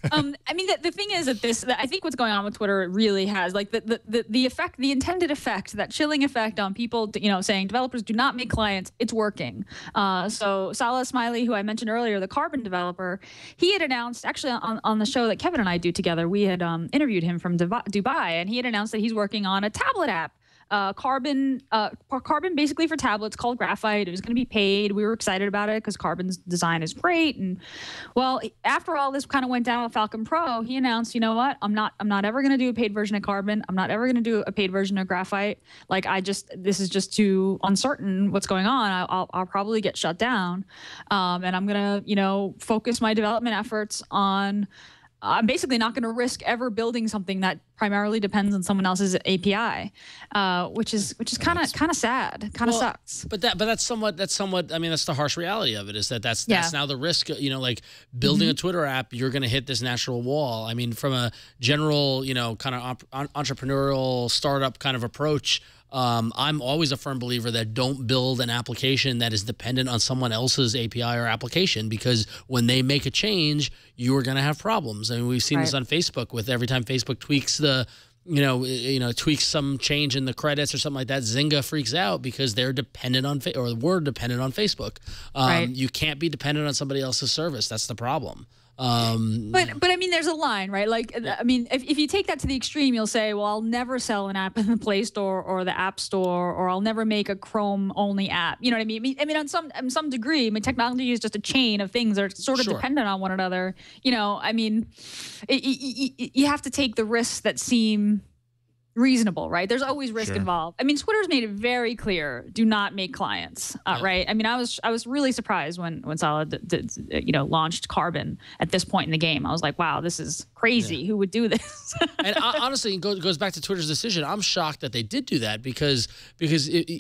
I mean, the thing is that I think what's going on with Twitter really has like the effect, the intended effect, that chilling effect on people, saying developers do not make clients. It's working. So Salah Smiley, who I mentioned earlier, the Carbon developer, he had announced actually on the show that Kevin and I do together, we had interviewed him from Dubai, and he had announced that he's working on a tablet app. Carbon basically for tablets called Graphite. It was going to be paid. We were excited about it because Carbon's design is great. And well, after all this kind of went down with Falcon Pro, he announced, you know what? I'm not ever going to do a paid version of Carbon. I'm not ever going to do a paid version of Graphite. Like this is just too uncertain what's going on. I'll probably get shut down. And I'm going to, focus my development efforts on. I'm basically not going to risk ever building something that primarily depends on someone else's API, which is kind of sad, kind of sucks. But that's somewhat. I mean, that's the harsh reality of it. Is that's now the risk. Like building a Twitter app, you're going to hit this natural wall. I mean, from a general, kind of entrepreneurial startup kind of approach. I'm always a firm believer that don't build an application that is dependent on someone else's API or application, because when they make a change, you're going to have problems. I mean, we've seen this on Facebook with every time Facebook tweaks tweaks some change in the credits or something like that, Zynga freaks out because they're dependent on we're dependent on Facebook. You can't be dependent on somebody else's service. That's the problem. But I mean, there's a line, right? Like, I mean, if you take that to the extreme, you'll say, well, I'll never sell an app in the Play Store or the App Store, or I'll never make a Chrome only app. You know what I mean? I mean, on some degree, I mean, technology is just a chain of things that are sort of dependent on one another. I mean, you have to take the risks that seem reasonable, right? There's always risk involved. I mean, Twitter's made it very clear: do not make clients, right? I mean, I was really surprised when Salah launched Carbon at this point in the game. I was like, wow, this is crazy. Who would do this? And honestly, it goes back to Twitter's decision. I'm shocked that they did do that because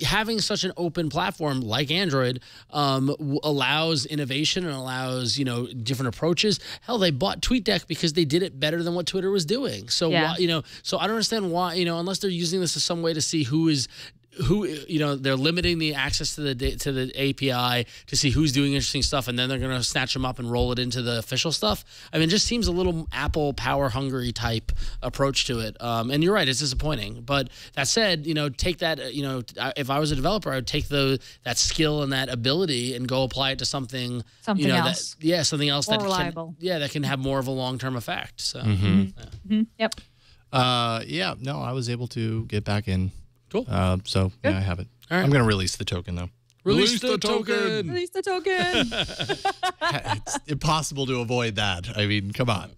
having such an open platform like Android allows innovation and allows different approaches. Hell, they bought TweetDeck because they did it better than what Twitter was doing. So so I don't understand why unless they're using this as some way to see who they're limiting the access to the API to see who's doing interesting stuff, and then they're going to snatch them up and roll it into the official stuff. I mean, it just seems a little Apple power hungry type approach to it. And you're right, it's disappointing. But that said, take that. If I was a developer, I would take that skill and that ability and go apply it to something else. Something else more that reliable. that can have more of a long term effect. So, Yep. No, I was able to get back in. Cool. So I have it. All right. I'm going to release the token though. Release the token. Release the token. It's impossible to avoid that. I mean, come on.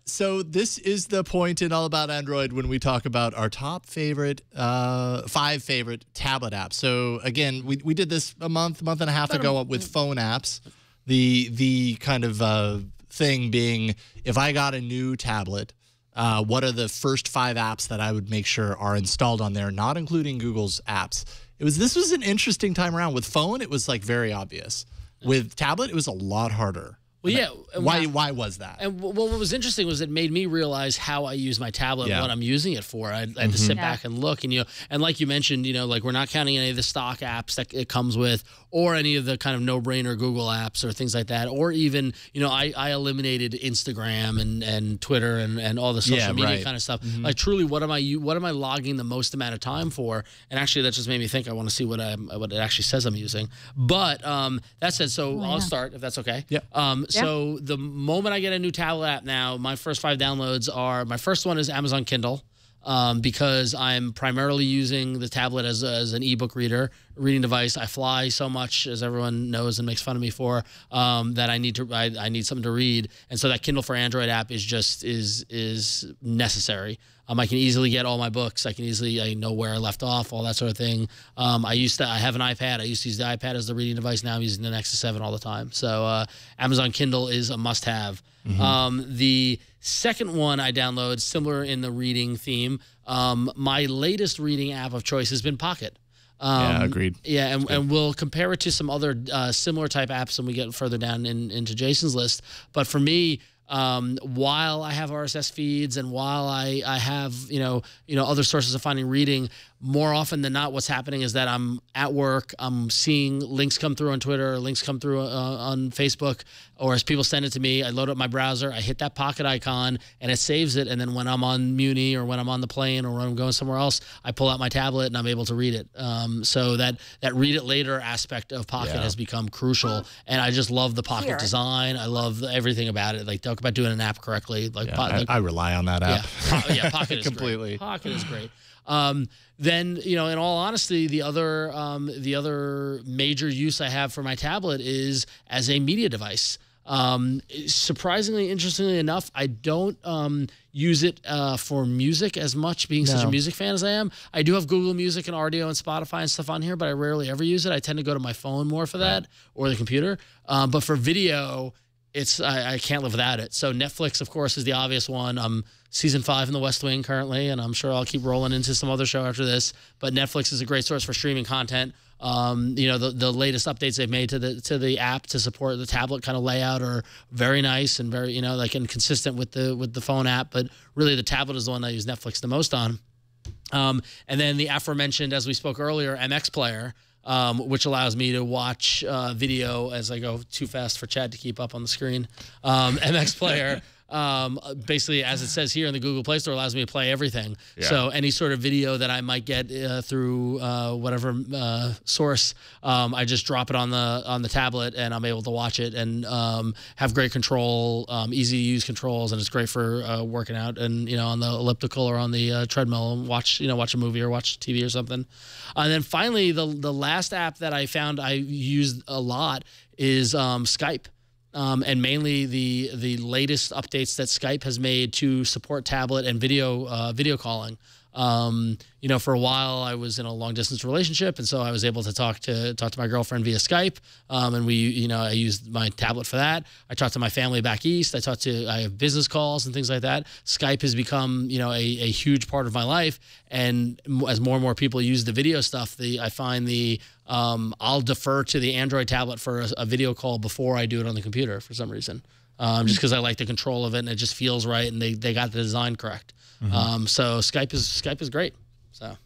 So this is the point in All About Android when we talk about our top favorite, 5 favorite tablet apps. So again, we did this a month and a half ago with phone apps. The kind of thing being, if I got a new tablet, what are the first 5 apps that I would make sure are installed on there, not including Google's apps? This was an interesting time around. With phone, it was like very obvious. With tablet, it was a lot harder. Well, yeah. Why was that? And what was interesting was it made me realize how I use my tablet and what I'm using it for. I had to sit back and look, and and like you mentioned, like we're not counting any of the stock apps that it comes with, or any of the kind of no-brainer Google apps or things like that, or even I eliminated Instagram and Twitter and all the social media kind of stuff. Like truly, what am I logging the most amount of time for? And actually, that just made me think I want to see what it actually says I'm using. But that said, so I'll start if that's okay. Yeah. So the moment I get a new tablet app now, my first 5 downloads are, my first one is Amazon Kindle, because I'm primarily using the tablet as an ebook reading device. I fly so much, as everyone knows and makes fun of me for, that I need something to read, and so that Kindle for Android app is necessary. I can easily get all my books. I know where I left off, all that sort of thing. I have an iPad. I used to use the iPad as the reading device. Now I'm using the Nexus 7 all the time. So Amazon Kindle is a must-have. The second one I download, similar in the reading theme, my latest reading app of choice has been Pocket. Yeah, agreed. Yeah, and we'll compare it to some other similar type apps when we get further down into Jason's list. But for me, while I have RSS feeds and while I have other sources of finding reading, more often than not, what's happening is that I'm at work, I'm seeing links come through on Twitter, links come through on Facebook, or as people send it to me, I load up my browser, I hit that Pocket icon, and it saves it. And then when I'm on Muni or when I'm on the plane or when I'm going somewhere else, I pull out my tablet and I'm able to read it. So that read it later aspect of Pocket has become crucial, and I just love the Pocket design. I love everything about it. Like, talk about doing an app correctly. Like, I rely on that app. Yeah, Pocket is completely. Great. Pocket is great. Then, in all honesty, the other major use I have for my tablet is as a media device. Surprisingly, interestingly enough, I don't use it for music as much, being such a music fan as I am. I do have Google Music and Audio and Spotify and stuff on here, but I rarely ever use it. I tend to go to my phone more for that, or the computer. But for video, I can't live without it. So Netflix, of course, is the obvious one. I'm season 5 in The West Wing currently, and I'm sure I'll keep rolling into some other show after this. But Netflix is a great source for streaming content. The latest updates they've made to the app to support the tablet kind of layout are very nice and very and consistent with the phone app. But really, the tablet is the one I use Netflix the most on. And then the aforementioned, as we spoke earlier, MX Player, which allows me to watch video as I go too fast for Chad to keep up on the screen. MX Player, basically, as it says here in the Google Play Store, allows me to play everything. Yeah. So any sort of video that I might get through whatever source, I just drop it on the tablet and I'm able to watch it and have great control, easy to use controls, and it's great for working out and on the elliptical or on the treadmill and watch a movie or watch TV or something. And then finally, the last app that I found I used a lot is Skype. And mainly the latest updates that Skype has made to support tablet and video calling. For a while I was in a long distance relationship, and so I was able to talk to my girlfriend via Skype. And we, I used my tablet for that. I talked to my family back east. I have business calls and things like that. Skype has become, a huge part of my life. And as more and more people use the video stuff, I find I'll defer to the Android tablet for a video call before I do it on the computer for some reason. Just because I like the control of it and it just feels right, and they got the design correct. So Skype is great. So,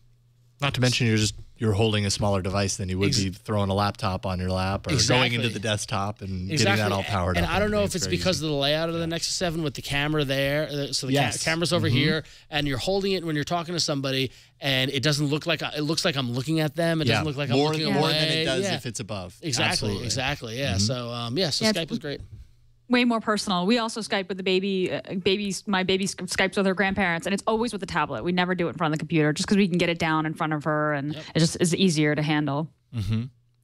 not to mention you're holding a smaller device than you would be throwing a laptop on your lap or going into the desktop and getting that all powered up. And I don't know if it's because of the layout of the Nexus 7 with the camera there. So the camera's over here, and you're holding it when you're talking to somebody, and it doesn't look like it looks like I'm looking at them. It doesn't look like I'm looking away. More than it does if it's above. Exactly. Absolutely. Exactly. Yeah. So Skype is great. Way more personal. We also Skype with the baby. My baby Skypes with her grandparents, and it's always with the tablet. We never do it in front of the computer, just because we can get it down in front of her, and it just is easier to handle.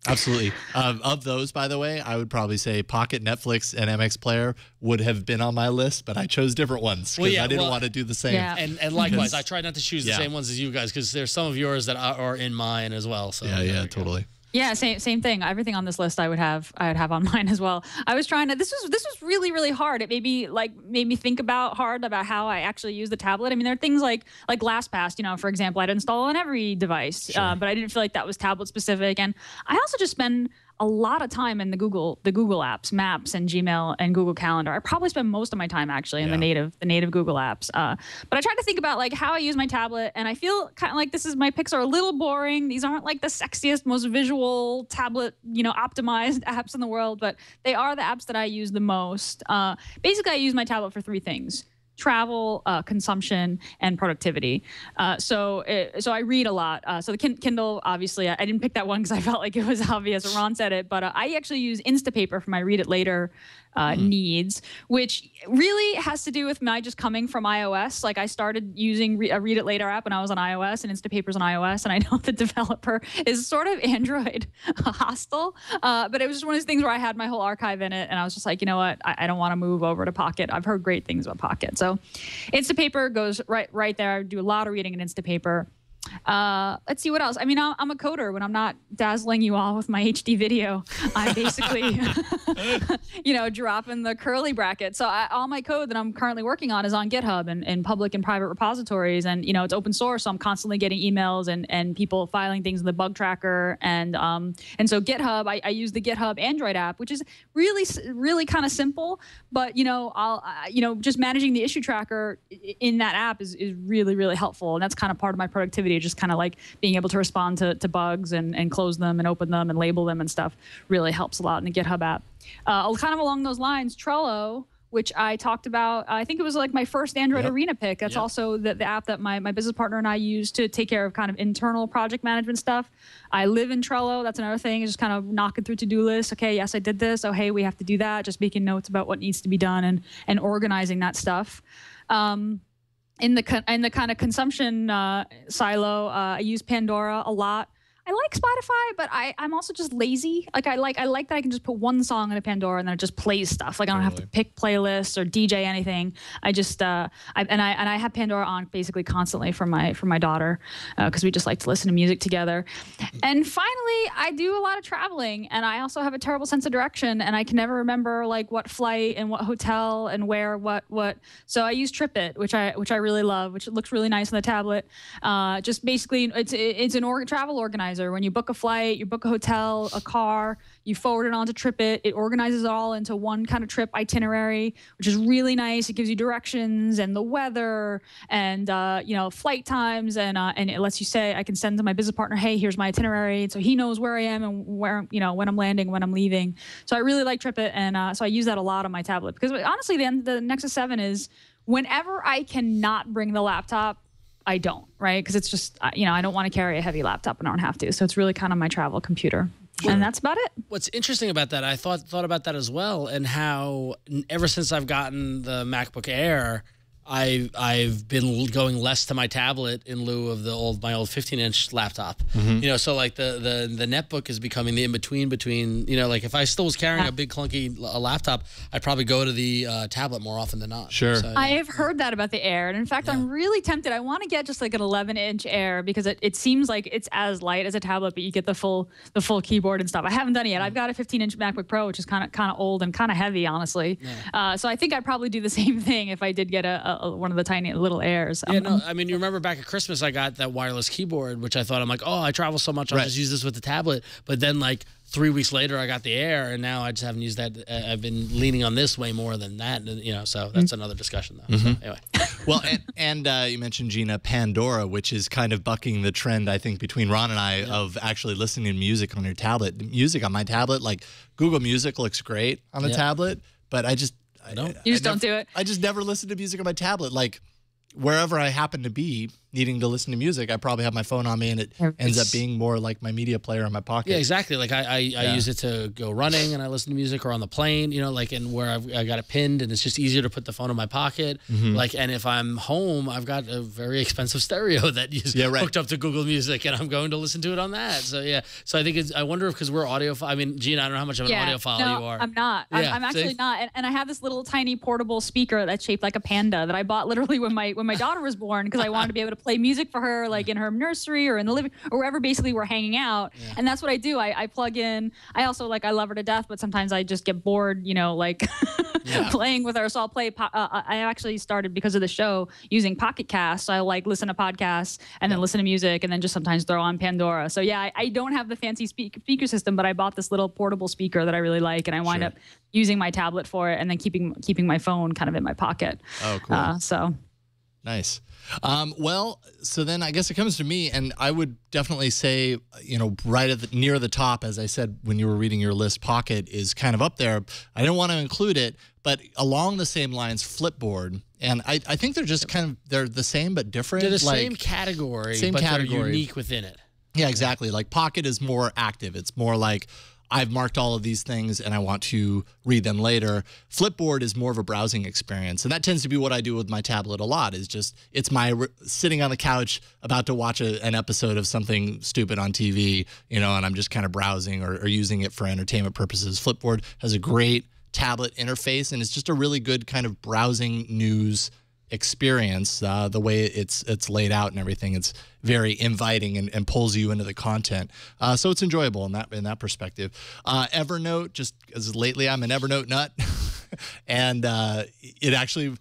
Absolutely. Of those, by the way, I would probably say Pocket, Netflix, and MX Player would have been on my list, but I chose different ones because I didn't want to do the same. Yeah. And likewise, I try not to choose the same ones as you guys, because there's some of yours that are in mine as well. So totally. Yeah, same thing. Everything on this list I would have on mine as well. I was trying to. This was really, really hard. It made me think about how I actually use the tablet. I mean, there are things like LastPass. For example, I'd install on every device, but I didn't feel like that was tablet specific. And I also just spend a lot of time in the Google apps, Maps and Gmail and Google Calendar. I probably spend most of my time actually in the native Google apps. But I try to think about like how I use my tablet, and I feel kind of like my picks are a little boring. These aren't like the sexiest, most visual tablet, optimized apps in the world, but they are the apps that I use the most. Basically, I use my tablet for three things: travel, consumption, and productivity. So I read a lot. So the Kindle, obviously, I didn't pick that one because I felt like it was obvious. Ron said it, but I actually use Instapaper for my read it later needs, which really has to do with my just coming from iOS. Like I started using a read it later app when I was on iOS, and Instapaper's on iOS, and I know the developer is sort of Android hostile, but it was just one of those things where I had my whole archive in it, and I was just like, you know what, I don't want to move over to Pocket. I've heard great things about Pocket. So Instapaper goes right there. I do a lot of reading in Instapaper. Let's see what else. I mean, I'm a coder. When I'm not dazzling you all with my HD video, I basically, drop in the curly bracket. So all my code that I'm currently working on is on GitHub and public and private repositories, and it's open source. So I'm constantly getting emails and people filing things in the bug tracker, and so GitHub, I use the GitHub Android app, which is really kind of simple, but just managing the issue tracker in that app is really helpful, and that's kind of part of my productivity. Just kind of like being able to respond to bugs and close them and open them and label them and stuff really helps a lot in the GitHub app. Kind of along those lines, Trello, which I talked about, I think it was like my first Android Arena pick. That's also the app that my business partner and I use to take care of kind of internal project management stuff. I live in Trello. That's another thing, is just kind of knocking through to-do lists. Okay, yes, I did this. Oh, hey, we have to do that. Just making notes about what needs to be done and organizing that stuff. In the kind of consumption silo, I use Pandora a lot. I like Spotify, but I'm also just lazy. Like I like that I can just put one song in a Pandora and then it just plays stuff. Like I don't have to pick playlists or DJ anything. I just I have Pandora on basically constantly for my daughter because we just like to listen to music together. And finally, I do a lot of traveling, and I also have a terrible sense of direction, and I can never remember like what flight and what hotel and where what. So I use TripIt, which I really love, which looks really nice on the tablet. Just basically, it's an travel organizer. When you book a flight, you book a hotel, a car, you forward it onto TripIt. It organizes it all into one kind of trip itinerary, which is really nice. It gives you directions and the weather and flight times, and it lets you say, I can send to my business partner, hey, here's my itinerary, so he knows where I am and where when I'm landing, when I'm leaving. So I really like TripIt, and so I use that a lot on my tablet because honestly, the Nexus 7 is whenever I cannot bring the laptop, I don't, right? Because it's just, I don't want to carry a heavy laptop and I don't have to. So it's really kind of my travel computer. Sure. And that's about it. What's interesting about that, I thought about that as well, and how ever since I've gotten the MacBook Air, I've been going less to my tablet in lieu of my old 15-inch laptop. Mm-hmm. So like the netbook is becoming the in-between between, like if I still was carrying a big clunky laptop, I'd probably go to the tablet more often than not. Sure. So, I have heard that about the Air. And in fact, I'm really tempted. I want to get just like an 11-inch Air because it seems like it's as light as a tablet, but you get the full keyboard and stuff. I haven't done it yet. I've got a 15-inch MacBook Pro, which is kind of old and kind of heavy, honestly. Yeah. So I think I'd probably do the same thing if I did get one of the tiny little Airs. Yeah, no, I mean, you remember back at Christmas, I got that wireless keyboard, which I thought, I'm like, oh, I travel so much, I'll just use this with the tablet. But then like 3 weeks later, I got the Air, and now I just haven't used that. I've been leaning on this way more than that, so that's another discussion, though. Mm-hmm. So, anyway. Well, and you mentioned, Gina, Pandora, which is kind of bucking the trend, I think, between Ron and I of actually listening to music on your tablet. Music on my tablet, like Google Music looks great on the tablet, but I don't do it. I just never listen to music on my tablet. Like wherever I happen to be needing to listen to music, I probably have my phone on me, and it ends up being more like my media player in my pocket. Yeah, exactly. Like I use it to go running, and I listen to music, or on the plane, and where I got it pinned, and it's just easier to put the phone in my pocket. Mm-hmm. And if I'm home, I've got a very expensive stereo that is hooked up to Google Music, and I'm going to listen to it on that. So I think I wonder if, because we're audiophile. I mean, Gina, I don't know how much of an audiophile you are. I'm not. Yeah, I'm actually not. And I have this little tiny portable speaker that's shaped like a panda that I bought literally when my when my daughter was born because I wanted to be able to play music for her, like in her nursery or in the living or wherever basically we're hanging out. Yeah. And that's what I do. I plug in. I also I love her to death, but sometimes I just get bored, playing with her. So I'll play. I actually started because of the show using Pocket Cast. So I listen to podcasts and then listen to music and then just sometimes throw on Pandora. So yeah, I don't have the fancy speaker system, but I bought this little portable speaker that I really like, and I wind up using my tablet for it and then keeping my phone kind of in my pocket. Oh, cool. So nice. Well, so then I guess it comes to me, and I would definitely say, right at near the top, as I said when you were reading your list, Pocket is kind of up there. I didn't want to include it, but along the same lines, Flipboard. And I think they're just they're the same but different. They're the same category, but they're unique within it. Yeah, exactly. Like Pocket is more active. It's more like I've marked all of these things and I want to read them later. Flipboard is more of a browsing experience. And that tends to be what I do with my tablet a lot, is just it's my sitting on the couch about to watch an episode of something stupid on TV, and I'm just kind of browsing or using it for entertainment purposes. Flipboard has a great tablet interface, and it's just a really good kind of browsing news experience. The way it's laid out and everything, it's very inviting and pulls you into the content. So it's enjoyable in that perspective. Evernote, just as lately I'm an Evernote nut. And it actually,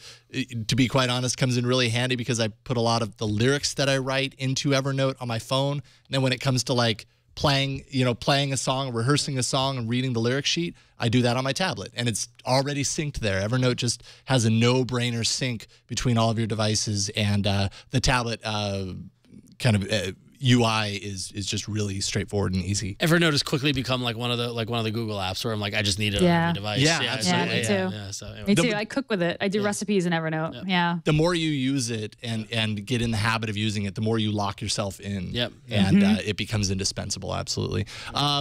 to be quite honest, comes in really handy because I put a lot of the lyrics that I write into Evernote on my phone. And then when it comes to playing a song, rehearsing a song and reading the lyric sheet, I do that on my tablet, and it's already synced there. Evernote just has a no-brainer sync between all of your devices, and the tablet UI is just really straightforward and easy. Evernote has quickly become like one of the Google apps where I'm like, I just need it on every device. Yeah, absolutely. Me too. Yeah, so anyway. Me too. I cook with it. I do recipes in Evernote. Yeah. The more you use it and get in the habit of using it, the more you lock yourself in. Yep. And it becomes indispensable. Absolutely.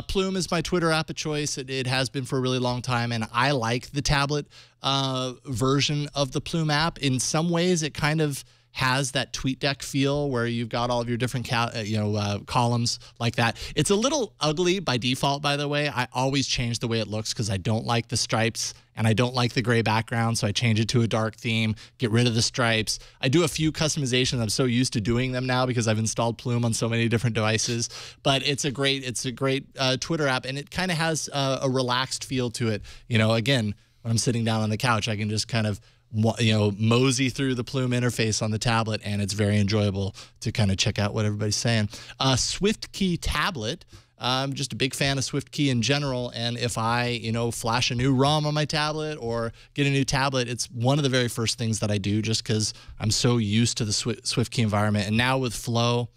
Plume is my Twitter app of choice. It has been for a really long time, and I like the tablet version of the Plume app. In some ways, it kind of has that TweetDeck feel where you've got all of your different columns like that. It's a little ugly by default, by the way. I always change the way it looks because I don't like the stripes and I don't like the gray background, so I change it to a dark theme, get rid of the stripes. I do a few customizations. I'm so used to doing them now because I've installed Plume on so many different devices. But it's a great Twitter app, and it kind of has a relaxed feel to it. Again, when I'm sitting down on the couch, I can just kind of mosey through the Plume interface on the tablet, and it's very enjoyable to kind of check out what everybody's saying. SwiftKey tablet. I'm just a big fan of SwiftKey in general, and if I, flash a new ROM on my tablet or get a new tablet, it's one of the very first things that I do just because I'm so used to the SwiftKey environment. And now with Flow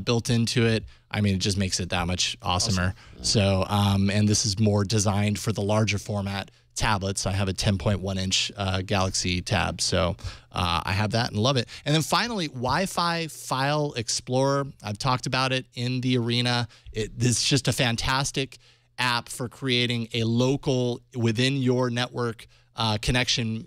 built into it, it just makes it that much awesomer. Awesome. So, and this is more designed for the larger format tablets. I have a 10.1-inch Galaxy Tab, so I have that and love it. And then finally, Wi-Fi File Explorer. I've talked about it in the arena. This is just a fantastic app for creating a local within your network connection,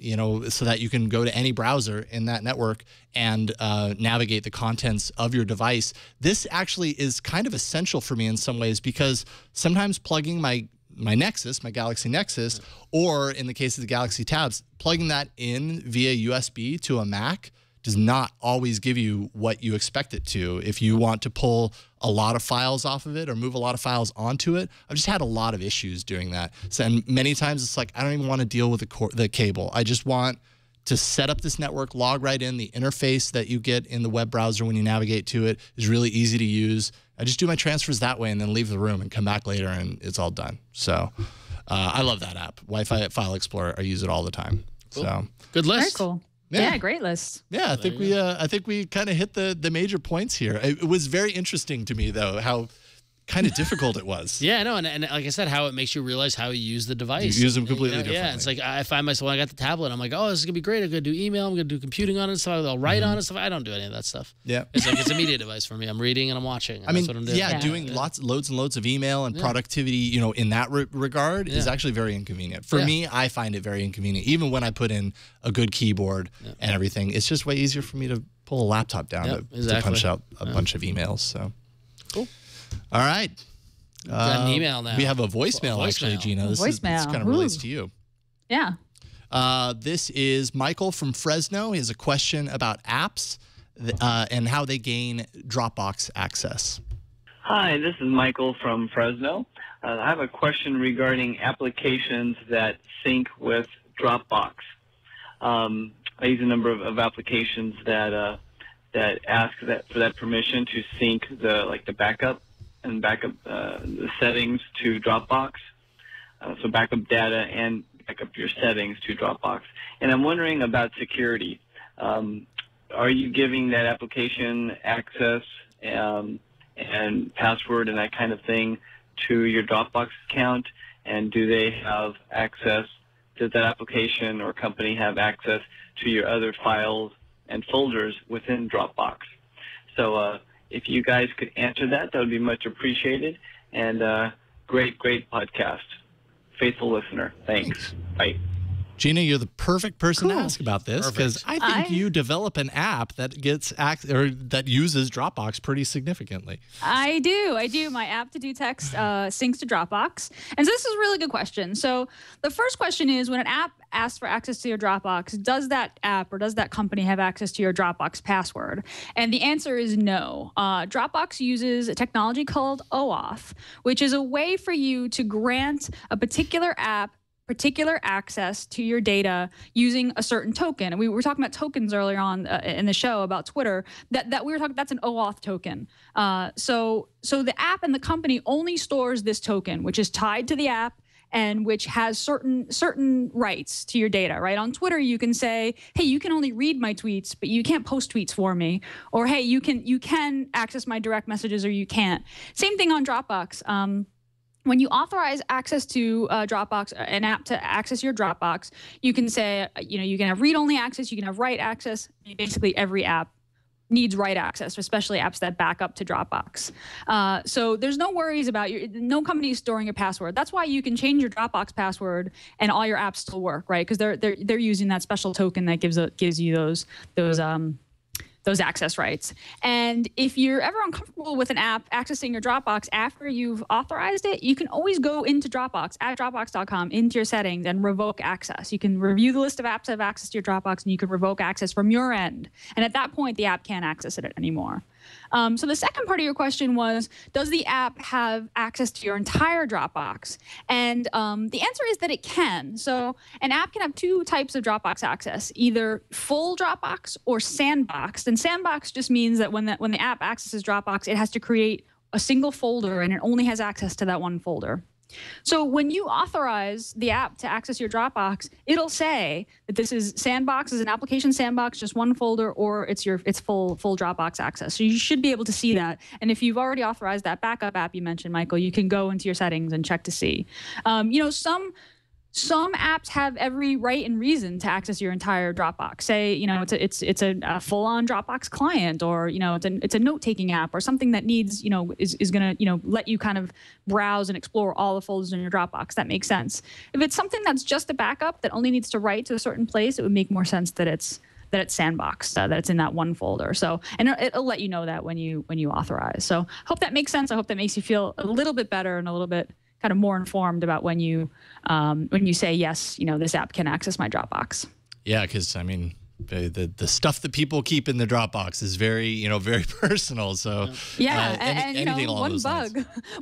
so that you can go to any browser in that network and navigate the contents of your device. This actually is kind of essential for me in some ways because sometimes plugging my Nexus, my Galaxy Nexus, or in the case of the Galaxy Tabs, plugging that in via USB to a Mac does not always give you what you expect it to. If you want to pull a lot of files off of it or move a lot of files onto it, I've just had a lot of issues doing that. So, and many times it's like, I don't even want to deal with the cable. I just want to set up this network, log right in. The interface that you get in the web browser when you navigate to it is really easy to use. I just do my transfers that way and then leave the room and come back later and it's all done. So I love that app. Wi-Fi File Explorer, I use it all the time. Cool. So good list. Very cool. Yeah, great list. Yeah, I think we kind of hit the major points here. It was very interesting to me though how kind of difficult it was. Yeah, no, and like I said, how it makes you realize how you use the device. You use them completely differently. Yeah, it's like I find myself when I got the tablet, I'm like, oh, this is gonna be great. I'm gonna do email. I'm gonna do computing on it. So I'll write on it. Stuff. I don't do any of that stuff. Yeah, it's like it's a media device for me. I'm reading and I'm watching. And that's what I'm doing. Doing loads and loads of email and productivity, in that regard is actually very inconvenient. For me, I find it very inconvenient. Even when I put in a good keyboard and everything, it's just way easier for me to pull a laptop down to punch out a bunch of emails. So cool. All right. Got an email now. We have a voicemail, actually, Gina. This kind of relates to you. Yeah. This is Michael from Fresno. He has a question about apps and how they gain Dropbox access. Hi, this is Michael from Fresno. I have a question regarding applications that sync with Dropbox. I use a number of applications that ask for that permission to sync the backup the settings to Dropbox. So backup data and backup your settings to Dropbox. And I'm wondering about security. Are you giving that application access and password and that kind of thing to your Dropbox account? And do they have access, does that application or company have access to your other files and folders within Dropbox? So if you guys could answer that, that would be much appreciated. And great podcast. Faithful listener. Thanks. Bye. Gina, you're the perfect person to ask about this because I think you develop an app that that uses Dropbox pretty significantly. I do. My app to do text syncs to Dropbox. And so this is a really good question. So the first question is, when an app asks for access to your Dropbox, does that app or does that company have access to your Dropbox password? And the answer is no. Dropbox uses a technology called OAuth, which is a way for you to grant a particular app particular access to your data using a certain token. And we were talking about tokens earlier on in the show about Twitter. That we were talking, that's an OAuth token. So the app and the company only stores this token, which is tied to the app and which has certain rights to your data, right? On Twitter, you can say, hey, you can only read my tweets, but you can't post tweets for me. Or hey, you can access my direct messages or you can't. Same thing on Dropbox. When you authorize access to Dropbox, an app to access your Dropbox, you can say, you can have read-only access, you can have write access. Basically, every app needs write access, especially apps that back up to Dropbox. So there's no worries about no company is storing your password. That's why you can change your Dropbox password and all your apps still work, right? Because they're using that special token that gives you those access rights. And if you're ever uncomfortable with an app accessing your Dropbox after you've authorized it, you can always go into Dropbox at dropbox.com into your settings and revoke access. You can review the list of apps that have access to your Dropbox and you can revoke access from your end. And at that point, the app can't access it anymore. So the second part of your question was, does the app have access to your entire Dropbox? And the answer is that it can. So an app can have two types of Dropbox access, either full Dropbox or sandboxed. And sandbox just means that when the app accesses Dropbox, it has to create a single folder and it only has access to that one folder. So when you authorize the app to access your Dropbox, it'll say that this is sandbox, is an application sandbox, just one folder, or it's full Dropbox access. So you should be able to see that. And if you've already authorized that backup app you mentioned, Michael, you can go into your settings and check to see. Some apps have every right and reason to access your entire Dropbox. Say, it's a full-on Dropbox client, or it's a note-taking app, or something that needs, is going to let you kind of browse and explore all the folders in your Dropbox. That makes sense. If it's something that's just a backup that only needs to write to a certain place, it would make more sense that it's sandboxed, that it's in that one folder. So, and it'll let you know that when you authorize. So, hope that makes sense. I hope that makes you feel a little bit better and a little bit kind of more informed about when you say, yes, this app can access my Dropbox. Yeah, because the stuff that people keep in the Dropbox is very, very personal. So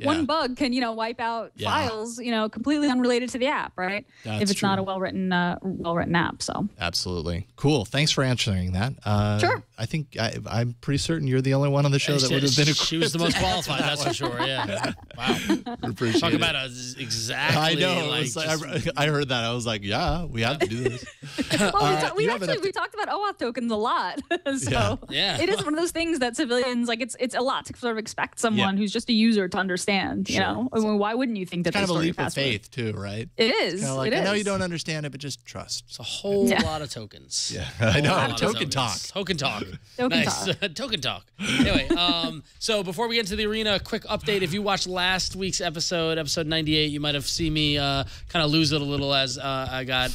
one bug can, wipe out files, completely unrelated to the app, right? If it's not a well-written app. So absolutely cool. Thanks for answering that. Sure. I think I'm pretty certain you're the only one on the show that would have been equipped. She was the most qualified, that's for sure. Yeah. Wow. Talk about exactly. I know. I heard that. I was like, yeah, we have to do this. Well, we talked about OAuth tokens a lot. So it is one of those things that civilians, it's a lot to sort of expect someone who's just a user to understand, why wouldn't you think that kind of a leap of faith too, right? It is. I know you don't understand it, but just trust. It's a whole lot of tokens. Yeah, I know. Token talk. Token talk. Nice. Token talk. Anyway, so before we get into the arena, a quick update. If you watched last week's episode 98, you might have seen me kind of lose it a little as I got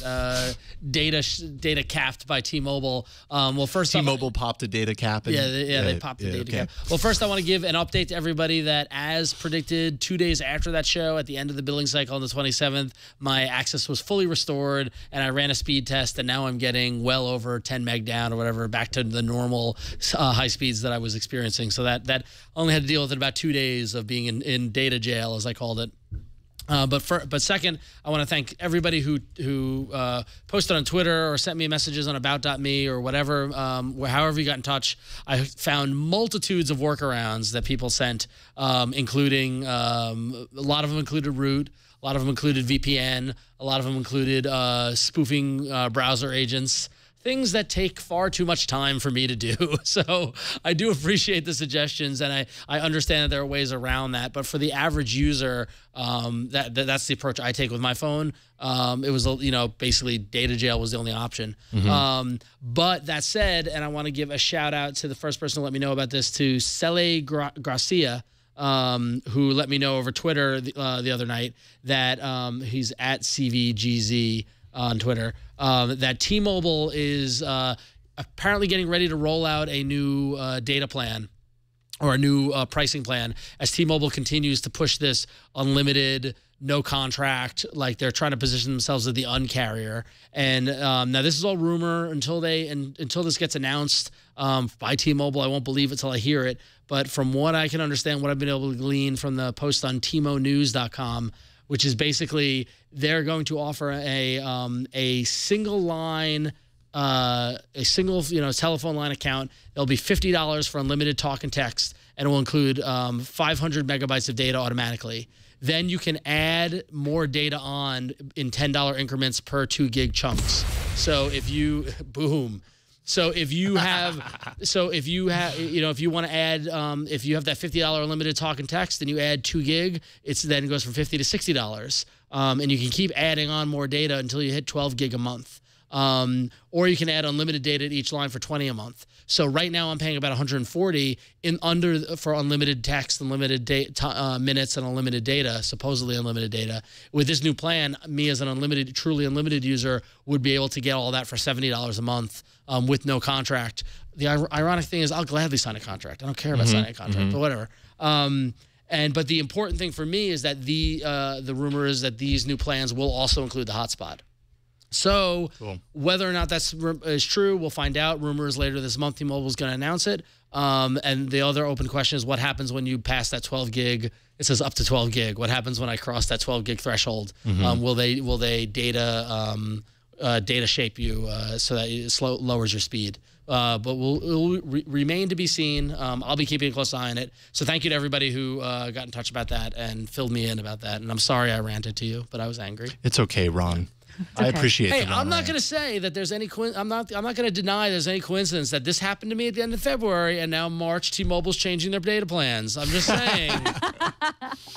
data capped by TM T-Mobile. Well, first T-Mobile popped a data cap. And, they popped the data cap. Well, first I want to give an update to everybody that, as predicted, 2 days after that show, at the end of the billing cycle on the 27th, my access was fully restored, and I ran a speed test, and now I'm getting well over 10 meg down or whatever, back to the normal high speeds that I was experiencing. So that only had to deal with it about 2 days of being in data jail, as I called it. But second, I want to thank everybody who posted on Twitter or sent me messages on about.me or whatever, however you got in touch. I found multitudes of workarounds that people sent, including a lot of them included root, a lot of them included VPN, a lot of them included spoofing browser agents. Things that take far too much time for me to do. So I do appreciate the suggestions, and I understand that there are ways around that. But for the average user, that's the approach I take with my phone. It was, basically data jail was the only option. But that said, and I want to give a shout out to the first person to let me know about this, to Cele Gracia, who let me know over Twitter the other night that he's at CVGZ on Twitter, that T-Mobile is apparently getting ready to roll out a new data plan or a new pricing plan as T-Mobile continues to push this unlimited, no contract, like they're trying to position themselves as the uncarrier. And now this is all rumor until this gets announced by T-Mobile. I won't believe it till I hear it. But from what I can understand, what I've been able to glean from the post on tmonews.com, which is basically they're going to offer a single line, telephone line account. It'll be $50 for unlimited talk and text, and it will include 500 megabytes of data automatically. Then you can add more data on in $10 increments per 2 gig chunks. So if you if you want to add, if you have that $50 unlimited talk and text, and you add 2 gig, then it goes from $50 to $60. And you can keep adding on more data until you hit 12 gig a month. Or you can add unlimited data to each line for $20 a month. So right now I'm paying about $140 for unlimited text, unlimited minutes, and unlimited data, supposedly unlimited data. With this new plan, me as an truly unlimited user would be able to get all that for $70 a month with no contract. The ironic thing is I'll gladly sign a contract. I don't care about signing a contract, but whatever. But the important thing for me is that the rumor is that these new plans will also include the hotspot. So whether or not is true, we'll find out. Rumors later this month, T-Mobile is going to announce it. And the other open question is what happens when you pass that 12 gig? It says up to 12 gig. What happens when I cross that 12 gig threshold? Will they data shape you so that it lowers your speed? But it will remain to be seen. I'll be keeping a close eye on it. So thank you to everybody who got in touch about that and filled me in about that. And I'm sorry I ranted to you, but I was angry. It's okay, Ron. I appreciate it. Hey, I'm not going to say that there's any I'm not going to deny there's any coincidence that this happened to me at the end of February, and now March T-Mobile's changing their data plans. I'm just saying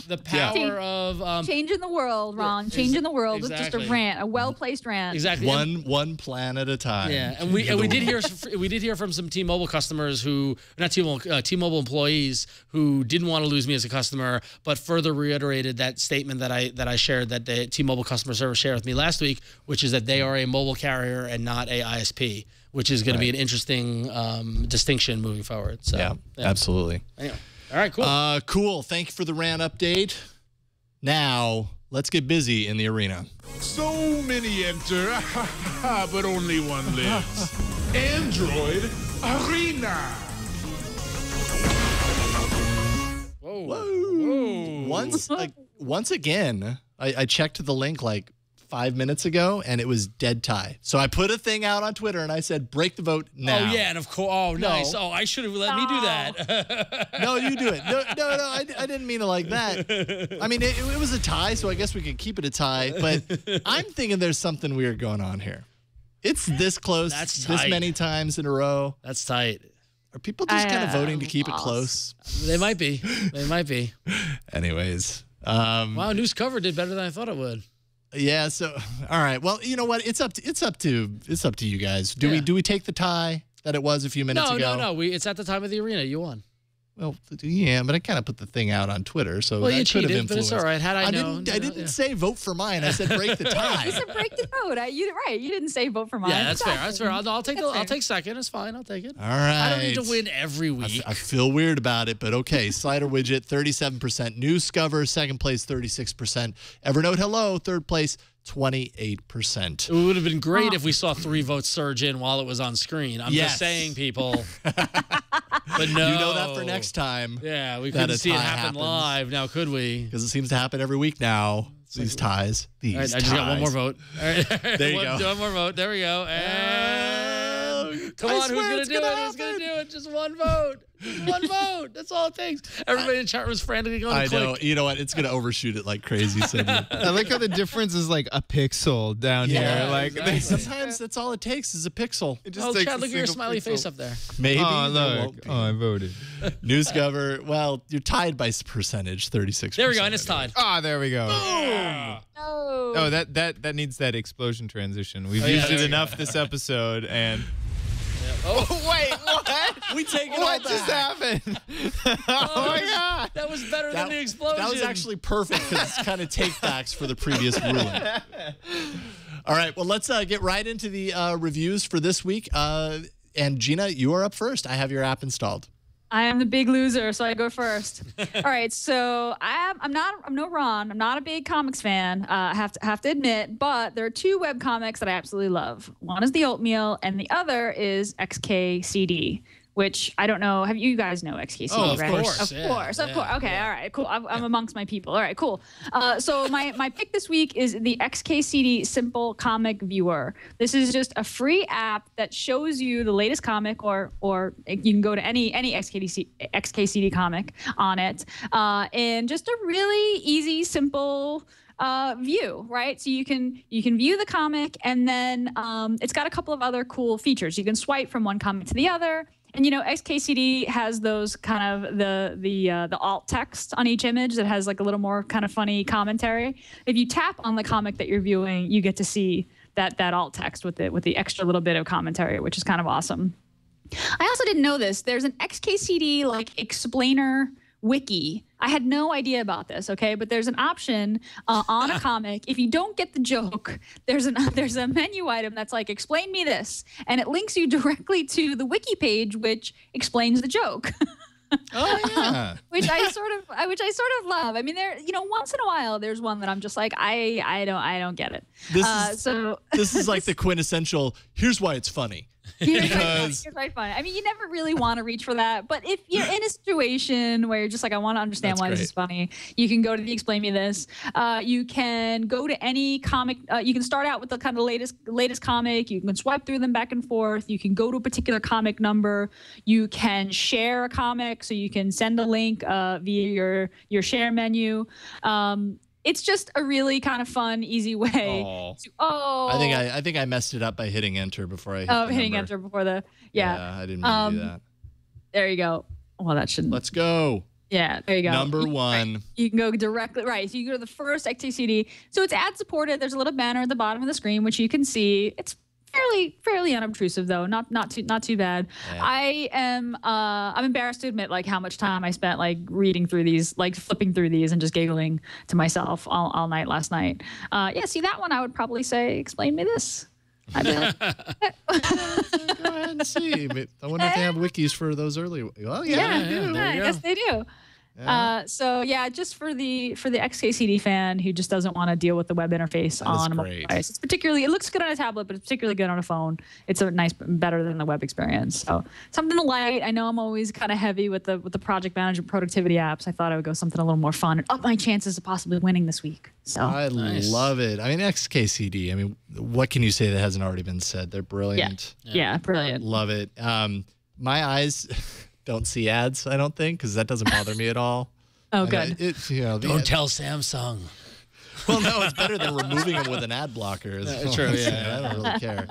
the power of changing the world, Ron. Changing the world with just a rant, a well-placed rant. Exactly. One plan at a time. Yeah, and we did hear from some T-Mobile customers T-Mobile employees who didn't want to lose me as a customer, but further reiterated that statement that I shared, that the T-Mobile customer service shared with me last week, which is that they are a mobile carrier and not a ISP, which is going to be an interesting distinction moving forward. So, yeah, absolutely. Anyway. All right, cool. Cool. Thank you for the rant update. Now, let's get busy in the arena. So many enter, but only one lives. Android Arena. Whoa. Once again, I checked the link like 5 minutes ago, and it was dead tie. So I put a thing out on Twitter, and I said, break the vote now. Oh, yeah, and of course. Oh, nice. Oh, I should have let me do that. No, you do it. No, I didn't mean it like that. I mean, it was a tie, so I guess we could keep it a tie, but I'm thinking there's something weird going on here. It's this close, this many times in a row. That's tight. Are people just kind of voting to keep it close? They might be. They might be. Anyways. Wow, News Cover did better than I thought it would. Yeah. So, all right. Well, you know what? It's up to you guys. Do we take the tie that it was a few minutes ago? No. It's at the time of the arena. You won. Well, yeah, but I kind of put the thing out on Twitter, so well, that could have influenced. But it's all right. Had I known, I didn't say vote for mine. I said break the tie. You said break the vote. You didn't say vote for mine. Yeah, that's fair. That's fair. I'll take second. It's fine. I'll take it. All right. I don't need to win every week. I feel weird about it, but okay. Slider Widget, 37%. Newscover, second place, 36%. Evernote Hello, third place, 28%. It would have been great if we saw 3 votes surge in while it was on screen. I'm just saying, people. But no. You know that for next time. Yeah, we couldn't see it happen live. Now, could we? Because it seems to happen every week now. These ties. These ties. I just got one more vote. All right. There you go. One more vote. There we go. And come on, who's going to do it? Who's going to do it? Just one vote. Just one vote. That's all it takes. Everybody in the chat room is frantically going to click. I know. You know what? It's going to overshoot it like crazy. I like how the difference is like a pixel down here. Like exactly. Sometimes that's all it takes is a pixel. It just Chad, look at your smiley face up there. Maybe. Oh, look. Oh, I voted. Newscover. Well, you're tied by percentage, 36%. There we go, and it's tied. Ah, there we go. Boom. No. Oh, that needs that explosion transition. We've used it enough this episode, and. Oh, wait, what? We take it all What back. just happened? Oh, my God. That was better than the explosion. That was actually perfect because it's kind of take-backs for the previous ruling. All right, well, let's get right into the reviews for this week. And Gina, you are up first. I have your app installed. I am the big loser, so I go first. All right, so I'm no Ron. I'm not a big comics fan. I have to admit, but there are 2 webcomics that I absolutely love. One is The Oatmeal, and the other is XKCD, which I don't know. Have you guys know XKCD? Oh, of right? course. Of course. Okay, all right, cool. I'm amongst my people. All right, cool. So my pick this week is the XKCD Simple Comic Viewer. This is just a free app that shows you the latest comic, or you can go to any XKCD comic on it, and just a really easy, simple view, right? So you can view the comic, and then it's got a couple of other cool features. You can swipe from one comic to the other. And XKCD has those kind of the alt text on each image that has like a little more kind of funny commentary. If you tap on the comic that you're viewing, you get to see that alt text with the extra little bit of commentary, which is kind of awesome. I also didn't know this. There's an XKCD like explainer wiki. I had no idea about this, okay? But there's an option on a comic. If you don't get the joke, there's a menu item that's like, explain me this. And it links you directly to the wiki page, which explains the joke. Oh, yeah. Which I sort of love. I mean, once in a while, there's one that I'm just like, I don't get it. This is like the quintessential, here's why it's funny. Here's right fine. I mean, you never really want to reach for that, but if you're in a situation where you're just like, I want to understand why this is funny, you can go to the Explain Me This. You can go to any comic. You can start out with the kind of latest comic. You can swipe through them back and forth. You can go to a particular comic number. You can share a comic, so you can send a link via your share menu. It's just a really kind of fun, easy way. I think I messed it up by hitting enter before I hit the hitting number. enter before the I didn't mean to do that. There you go. Well, that shouldn't. Let's go. Yeah, there you go. Number 1. Right. You can go directly So you go to the first XKCD. So it's ad supported. There's a little banner at the bottom of the screen, which you can see. It's fairly unobtrusive though, not too bad. Yeah. I'm embarrassed to admit like how much time I spent like reading through these, like flipping through these and just giggling to myself all night last night. See, that one I would probably say, explain me this. I'd be like, go ahead and see. But I wonder if they have wikis for those early. Well, yeah, they do. I guess they do. Yeah. Just for the XKCD fan who just doesn't want to deal with the web interface on a mobile device. It looks good on a tablet, but it's particularly good on a phone. It's better than the web experience. So something light. I know I'm always kind of heavy with the project management productivity apps. I thought I would go something a little more fun and up my chances of possibly winning this week. So I love it. I mean, XKCD. I mean, what can you say that hasn't already been said? They're brilliant. Yeah, brilliant. Love it. My eyes don't see ads, I don't think, because that doesn't bother me at all. Oh, good. Don't tell Samsung. Well, no, it's better than removing them with an ad blocker. True, I don't really care.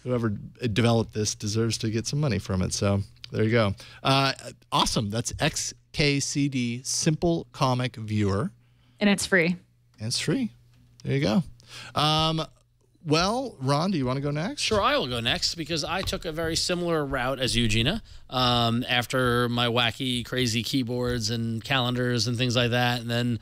Whoever developed this deserves to get some money from it. So there you go. Awesome. That's XKCD Simple Comic Viewer. And it's free. And it's free. There you go. Well, Ron, do you want to go next? Sure, I will go next because I took a very similar route as you, Gina. After my wacky, crazy keyboards and calendars and things like that, and then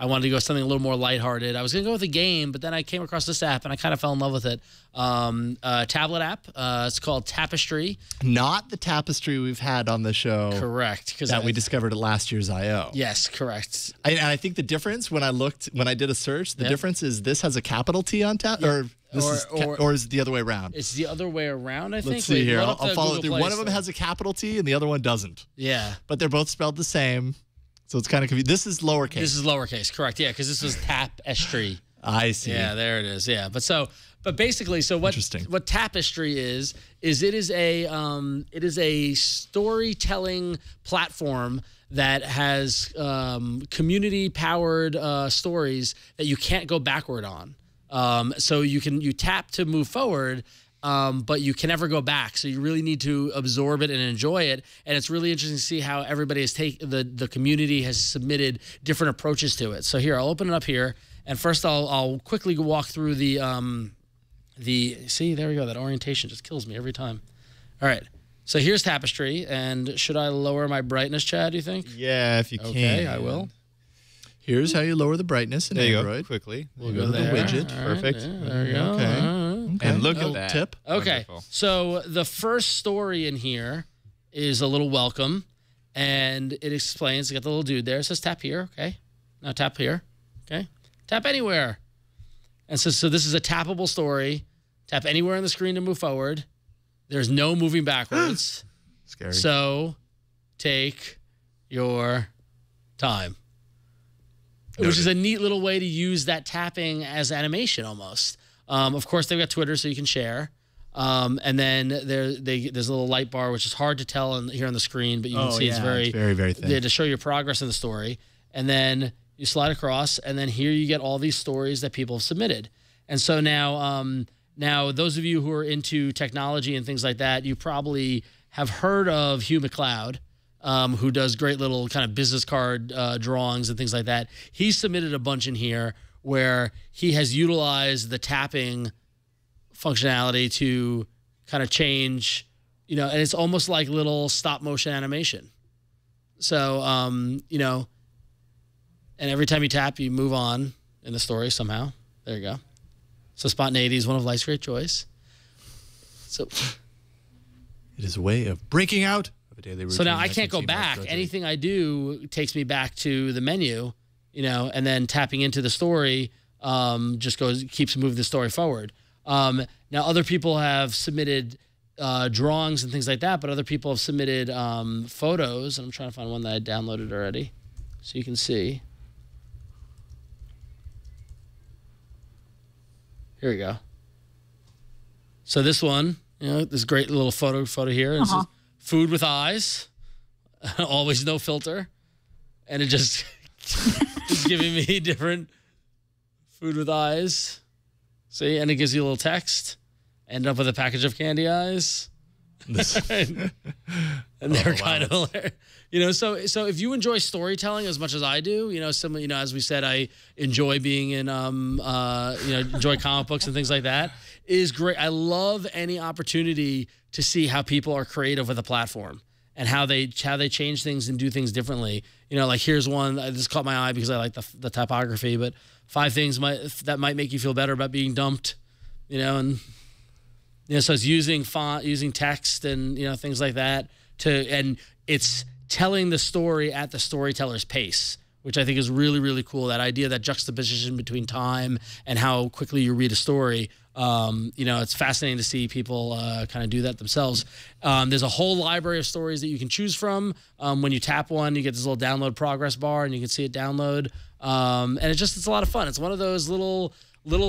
I wanted to go something a little more lighthearted. I was going to go with a game, but then I came across this app and I kind of fell in love with it. A tablet app. It's called Tapestry. Not the Tapestry we've had on the show. Correct. That we discovered at last year's I.O. Yes, correct. And I think the difference when I did a search, the difference is this has a capital T on tap, or is it the other way around? It's the other way around, I think. Let's see here. I'll follow Google through. Play One of them Store. has a capital T and the other one doesn't. Yeah. But they're both spelled the same. So it's kind of confusing. This is lowercase. This is lowercase, correct. Yeah, because this was Tapestry. I see. Yeah, there it is. Yeah. But basically, so what Tapestry is it is a storytelling platform that has community powered stories that you can't go backward on. So you tap to move forward, but you can never go back. So you really need to absorb it and enjoy it. And it's really interesting to see how everybody has the community has submitted different approaches to it. So here, I'll open it up here. And first I'll quickly walk through see, there we go. That orientation just kills me every time. All right. So here's Tapestry. And should I lower my brightness, Chad, do you think? Yeah, if you can. Okay, I will. Here's how you lower the brightness in There Android. You go. Quickly. We'll go to the widget. Right, Perfect. there we go. Okay. And look at that. Tip. Okay. Wonderful. So the first story in here is a little welcome. And it explains, you got the little dude there. It says tap here. Okay. Now tap here. Okay. Tap anywhere. And so this is a tappable story. Tap anywhere on the screen to move forward. There's no moving backwards. Scary. So take your time. Which is a neat little way to use that tapping as animation almost. Of course, they've got Twitter so you can share. And then there's a little light bar, which is hard to tell here on the screen, but you can see it's very, very thin. To show your progress in the story. And then you slide across, and then here you get all these stories that people have submitted. And so now those of you who are into technology and things like that, you probably have heard of Hugh McLeod, who does great little kind of business card drawings and things like that. He submitted a bunch in here where he has utilized the tapping functionality to kind of change, and it's almost like little stop motion animation. So, and every time you tap, you move on in the story somehow. There you go. So spontaneity is one of life's great joys. So it is a way of breaking out of a daily routine. So now I can't go back. Anything I do takes me back to the menu, and then tapping into the story just keeps moving the story forward. Now other people have submitted drawings and things like that, but other people have submitted photos, and I'm trying to find one that I downloaded already so you can see. Here we go. So this one, this great little photo here. This is food with eyes, always no filter, and it just is giving me different food with eyes. See, and it gives you a little text. End up with a package of candy eyes. And they're kind of hilarious. So if you enjoy storytelling as much as I do, as we said, I enjoy being in, enjoy comic books and things like that. It is great. I love any opportunity to see how people are creative with a platform and how they change things and do things differently. Like here's one. This caught my eye because I like the typography, but 5 things that might make you feel better about being dumped, and. So it's using font, using text, and things like that and it's telling the story at the storyteller's pace, which I think is really, really cool. That idea, that juxtaposition between time and how quickly you read a story. It's fascinating to see people kind of do that themselves. There's a whole library of stories that you can choose from. When you tap one, you get this little download progress bar, and you can see it download. And it's a lot of fun. It's one of those little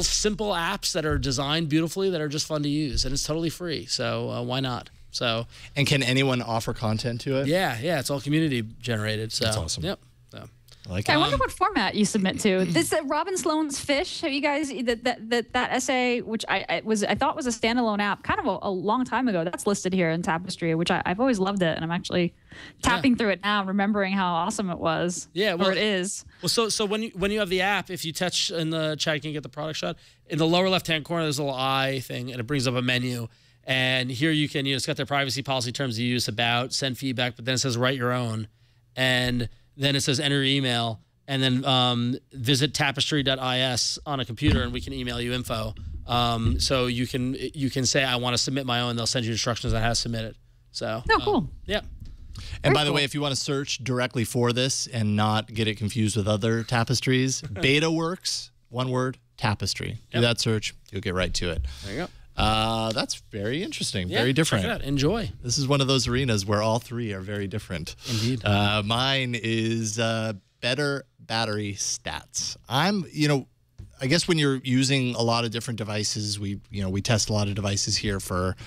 simple apps that are designed beautifully that are just fun to use, and it's totally free. So why not? And can anyone offer content to it? Yeah, it's all community generated. So that's awesome. Yep. So I wonder what format you submit to. This Robin Sloan's Fish. Have you guys that essay, which I thought was a standalone app, kind of a long time ago. That's listed here in Tapestry, which I've always loved it, and I'm actually tapping through it now, remembering how awesome it was. Yeah, well, or it is. Well, so when you have the app, if you touch in the chat, you can get the product shot. In the lower left-hand corner, there's a little eye thing, and it brings up a menu. And here you can, it's got their privacy policy, terms of use, about, send feedback, but then it says write your own, and then it says enter your email, and then visit tapestry.is on a computer, and we can email you info. So you can say, I want to submit my own. They'll send you instructions on how to submit it. So cool. Yeah. And by the way, if you want to search directly for this and not get it confused with other tapestries, BetaWorks, one word, Tapestry. Do that search, you'll get right to it. There you go. That's very interesting, very different. Check it out. Enjoy. This is one of those arenas where all three are very different. Indeed. Mine is better battery stats. I guess when you're using a lot of different devices, we test a lot of devices here for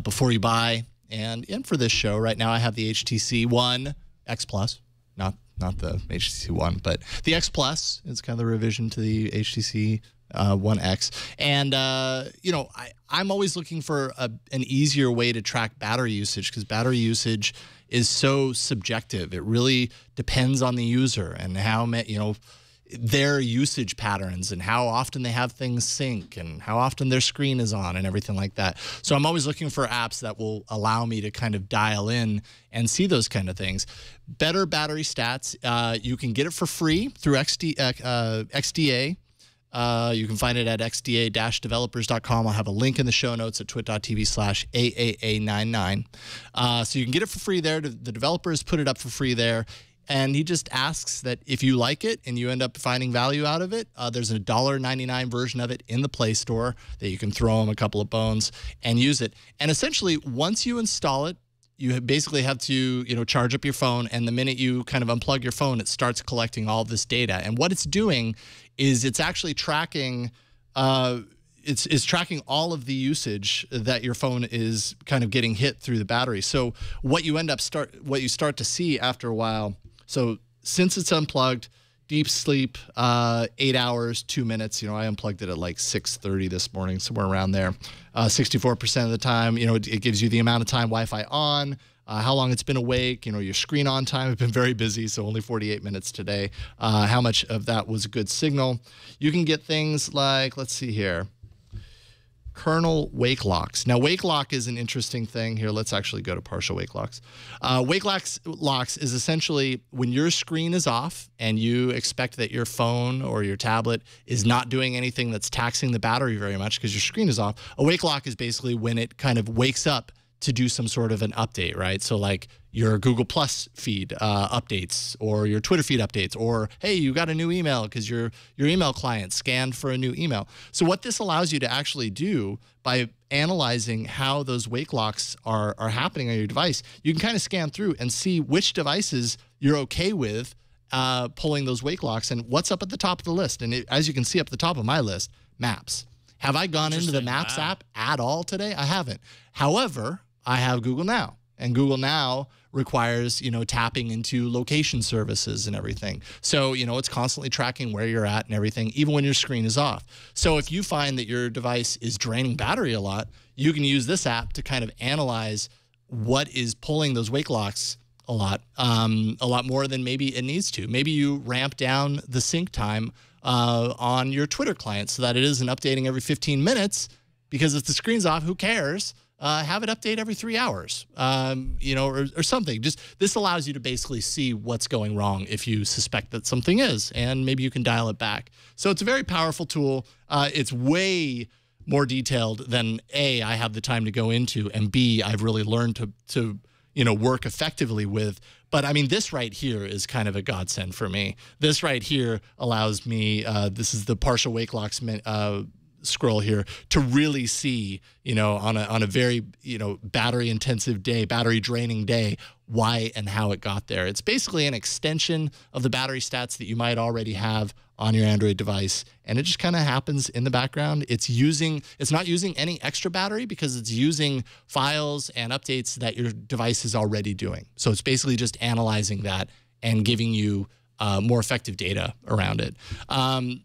before you buy, and for this show. Right now, I have the HTC One X Plus, not the HTC One, but the X Plus is kind of the revision to the HTC One X. And, I'm always looking for an easier way to track battery usage, because battery usage is so subjective. It really depends on the user and how, their usage patterns and how often they have things sync and how often their screen is on and everything like that. So I'm always looking for apps that will allow me to kind of dial in and see those kind of things. Better battery stats, you can get it for free through XDA. You can find it at xda-developers.com. I'll have a link in the show notes at twit.tv/AAA99. So you can get it for free there. The developers put it up for free there. And he just asks that if you like it and you end up finding value out of it, there's a $1.99 version of it in the Play Store that you can throw him a couple of bones and use it. And essentially, once you install it, you basically have to, charge up your phone. And the minute you kind of unplug your phone, it starts collecting all this data. And what it's doing is it's actually tracking it's tracking all of the usage that your phone is kind of getting hit through the battery. So what you start to see after a while. So since it's unplugged, deep sleep, 8 hours, 2 minutes. I unplugged it at like 6:30 this morning, somewhere around there. 64% of the time, it gives you the amount of time Wi-Fi on, how long it's been awake, your screen on time. I've been very busy, so only 48 minutes today. How much of that was a good signal. You can get things like, let's see here, kernel wake locks. Now, wake lock is an interesting thing here. Let's actually go to partial wake locks. Wake locks is essentially when your screen is off and you expect that your phone or your tablet is not doing anything that's taxing the battery very much because your screen is off. A wake lock is basically when it kind of wakes up to do some sort of an update, right? So like your Google Plus feed updates or your Twitter feed updates, or hey, you got a new email because your email client scanned for a new email. So what this allows you to actually do by analyzing how those wake locks are happening on your device, you can kind of scan through and see which devices you're okay with pulling those wake locks and what's up at the top of the list. And as you can see up at the top of my list, Maps. Have I gone into the Maps app at all today? I haven't. However, I have Google Now, and Google Now requires, tapping into location services and everything. So, it's constantly tracking where you're at and everything, even when your screen is off. So if you find that your device is draining battery a lot, you can use this app to kind of analyze what is pulling those wake locks a lot more than maybe it needs to. Maybe you ramp down the sync time on your Twitter client so that it isn't updating every 15 minutes, because if the screen's off, who cares? Have it update every 3 hours, or something. Just this allows you to basically see what's going wrong if you suspect that something is, and maybe you can dial it back. So it's a very powerful tool. It's way more detailed than A, I have the time to go into, and B, I've really learned to work effectively with. But I mean, this right here is kind of a godsend for me. This right here allows me, this is the partial wake locks scroll here, to really see, on a very, battery intensive day, battery draining day, why and how it got there. It's basically an extension of the battery stats that you might already have on your Android device, and it just kind of happens in the background. It's not using any extra battery because it's using files and updates that your device is already doing. So it's basically just analyzing that and giving you more effective data around it.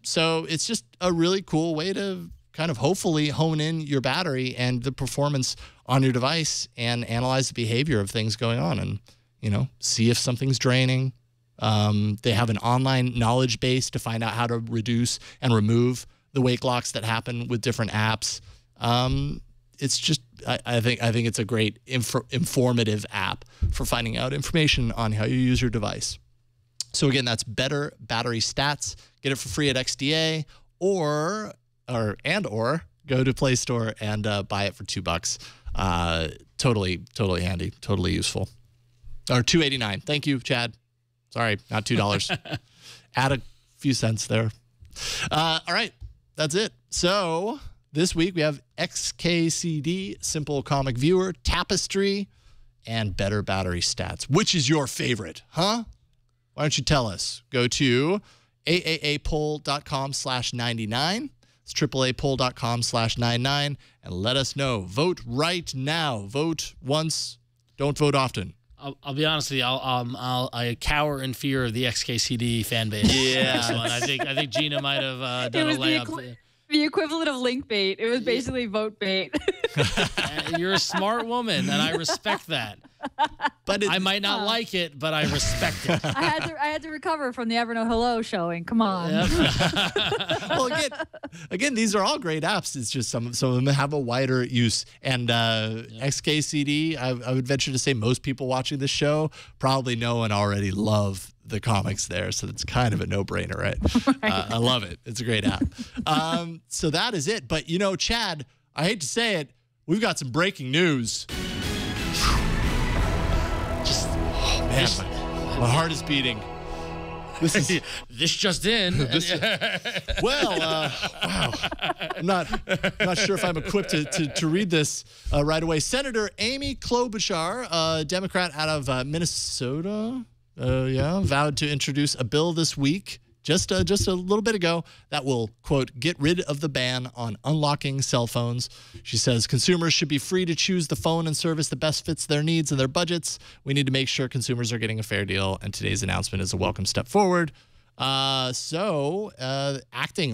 So it's just a really cool way to kind of hopefully hone in your battery and the performance on your device and analyze the behavior of things going on and, see if something's draining. They have an online knowledge base to find out how to reduce and remove the wake locks that happen with different apps. It's just, I think it's a great informative app for finding out information on how you use your device. So again, that's Better Battery Stats. Get it for free at XDA or go to Play Store and buy it for $2. Totally handy, totally useful. Or $2.89. Thank you, Chad. Sorry, not $2. Add a few cents there. All right, that's it. So this week we have XKCD, Simple Comic Viewer, Tapestry, and Better Battery Stats. Which is your favorite, huh? Why don't you tell us? Go to aaapoll.com/99. It's AAApoll.com/99 and let us know. Vote right now. Vote once. Don't vote often. I'll be honest with you. I cower in fear of the XKCD fan base. Yeah, I think Gina might have done a layup. The equivalent of link bait. It was basically vote bait. You're a smart woman, and I respect that. But I might not like it, but I respect it. I had to recover from the Evernote Hello showing. Come on. Yep. Well, again, these are all great apps. It's just some of them have a wider use. And XKCD, I would venture to say most people watching this show probably know and already love the comics there, so it's kind of a no-brainer, right? I love it. It's a great app. So that is it. But Chad, I hate to say it, we've got some breaking news. Man, my heart is beating. This just in. Wow. I'm not sure if I'm equipped to read this right away. Senator Amy Klobuchar, a Democrat out of Minnesota, vowed to introduce a bill this week, just a little bit ago, that will, quote, get rid of the ban on unlocking cell phones. She says consumers should be free to choose the phone and service that best fits their needs and their budgets. We need to make sure consumers are getting a fair deal, and today's announcement is a welcome step forward. Acting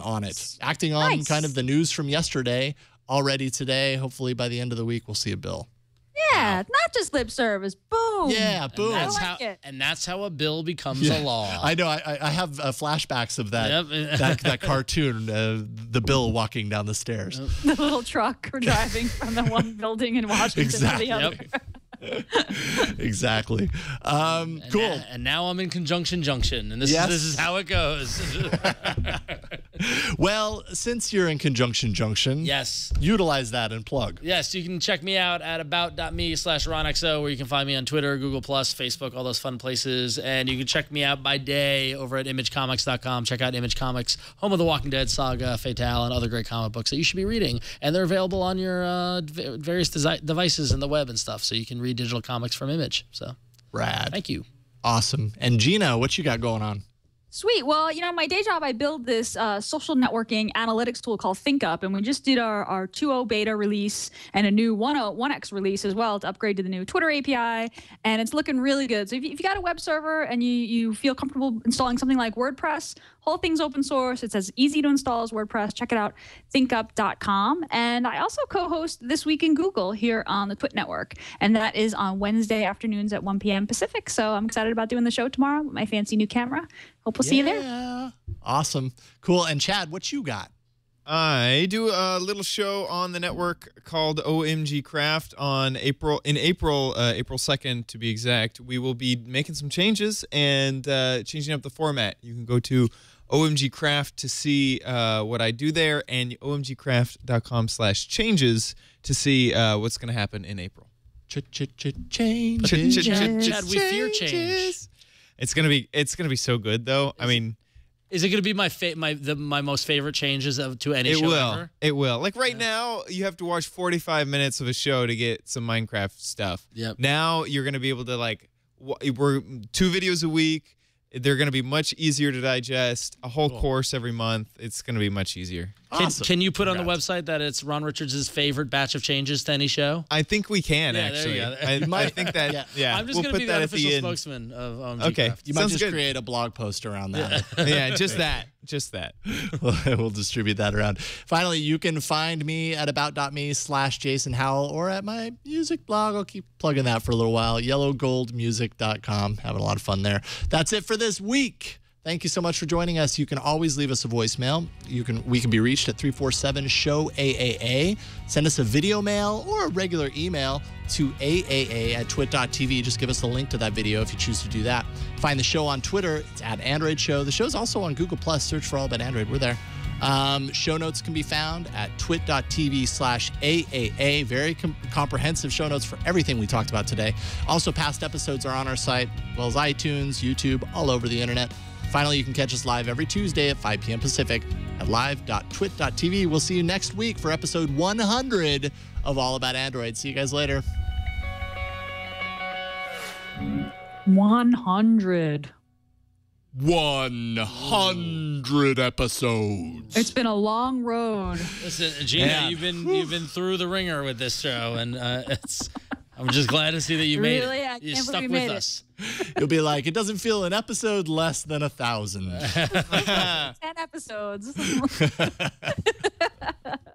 on it, kind of the news from yesterday already today. Hopefully by the end of the week, we'll see a bill. Yeah, not just lip service. Boom. Yeah, boom. And that's how a bill becomes a law. I know. I have flashbacks of that that cartoon, the bill walking down the stairs. The little truck driving from the one building in Washington to the other. Exactly. Cool. And now I'm in Conjunction Junction, and this is how it goes. Well, since you're in Conjunction Junction, yes, utilize that and plug. Yes, you can check me out at about.me/RonXO, where you can find me on Twitter, Google+, Facebook, all those fun places. And you can check me out by day over at imagecomics.com. Check out Image Comics, home of the Walking Dead saga, Fatale, and other great comic books that you should be reading. And they're available on your various devices and the web and stuff, so you can read digital comics from Image. So rad. Thank you. Awesome. And Gina, what you got going on? Sweet. Well, my day job, I build this social networking analytics tool called ThinkUp, and we just did our 2.0 beta release and a new 1.x release as well to upgrade to the new Twitter API, and it's looking really good. So if you got a web server and you feel comfortable installing something like WordPress, whole thing's open source. It's as easy to install as WordPress. Check it out, thinkup.com. And I also co-host This Week in Google here on the Twit Network, and that is on Wednesday afternoons at 1 p.m. Pacific. So I'm excited about doing the show tomorrow with my fancy new camera. Hope we'll see you there. Awesome. Cool. And Chad, what you got? I do a little show on the network called OMG Craft on April 2nd to be exact. We will be making some changes and changing up the format. You can go to OMG Craft to see what I do there, and omgcraft.com/changes to see what's going to happen in April. Changes. Chad, we fear change. It's gonna be so good though. I mean, is it gonna be my most favorite changes to any show ever? It will. Like right now, you have to watch 45 minutes of a show to get some Minecraft stuff. Yep. Now you're gonna be able to we're 2 videos a week. They're gonna be much easier to digest. A whole course every month. It's gonna be much easier. Awesome. Can you put on the website that it's Ron Richards' favorite batch of changes to any show? I think we can, Yeah, actually. there you go. I think that, I'm just we'll going to put be that the at the unofficial end. spokesman of OMG Okay. Craft. You might Sounds just good. create a blog post around that. Yeah, just that. Just that. We'll distribute that around. Finally, you can find me at about.me/Jason Howell or at my music blog. I'll keep plugging that for a little while. yellowgoldmusic.com. Having a lot of fun there. That's it for this week. Thank you so much for joining us. You can always leave us a voicemail. We can be reached at 347-SHOW-AAA. Send us a video mail or a regular email to aaa@twit.tv. Just give us a link to that video if you choose to do that. Find the show on Twitter. It's at Android Show. The show's also on Google+. Search for All About Android. We're there. Show notes can be found at twit.tv/AAA. Very comprehensive show notes for everything we talked about today. Also, past episodes are on our site, as well as iTunes, YouTube, all over the internet. Finally, you can catch us live every Tuesday at 5 p.m. Pacific at live.twit.tv. We'll see you next week for episode 100 of All About Android. See you guys later. 100. 100 episodes. It's been a long road. Listen, Gina, you've been through the ringer with this show, and I'm just glad to see that you made Really? it. I You can't stuck believe with we made it. us. You'll be like, it doesn't feel an episode less than 1,000. 10 episodes.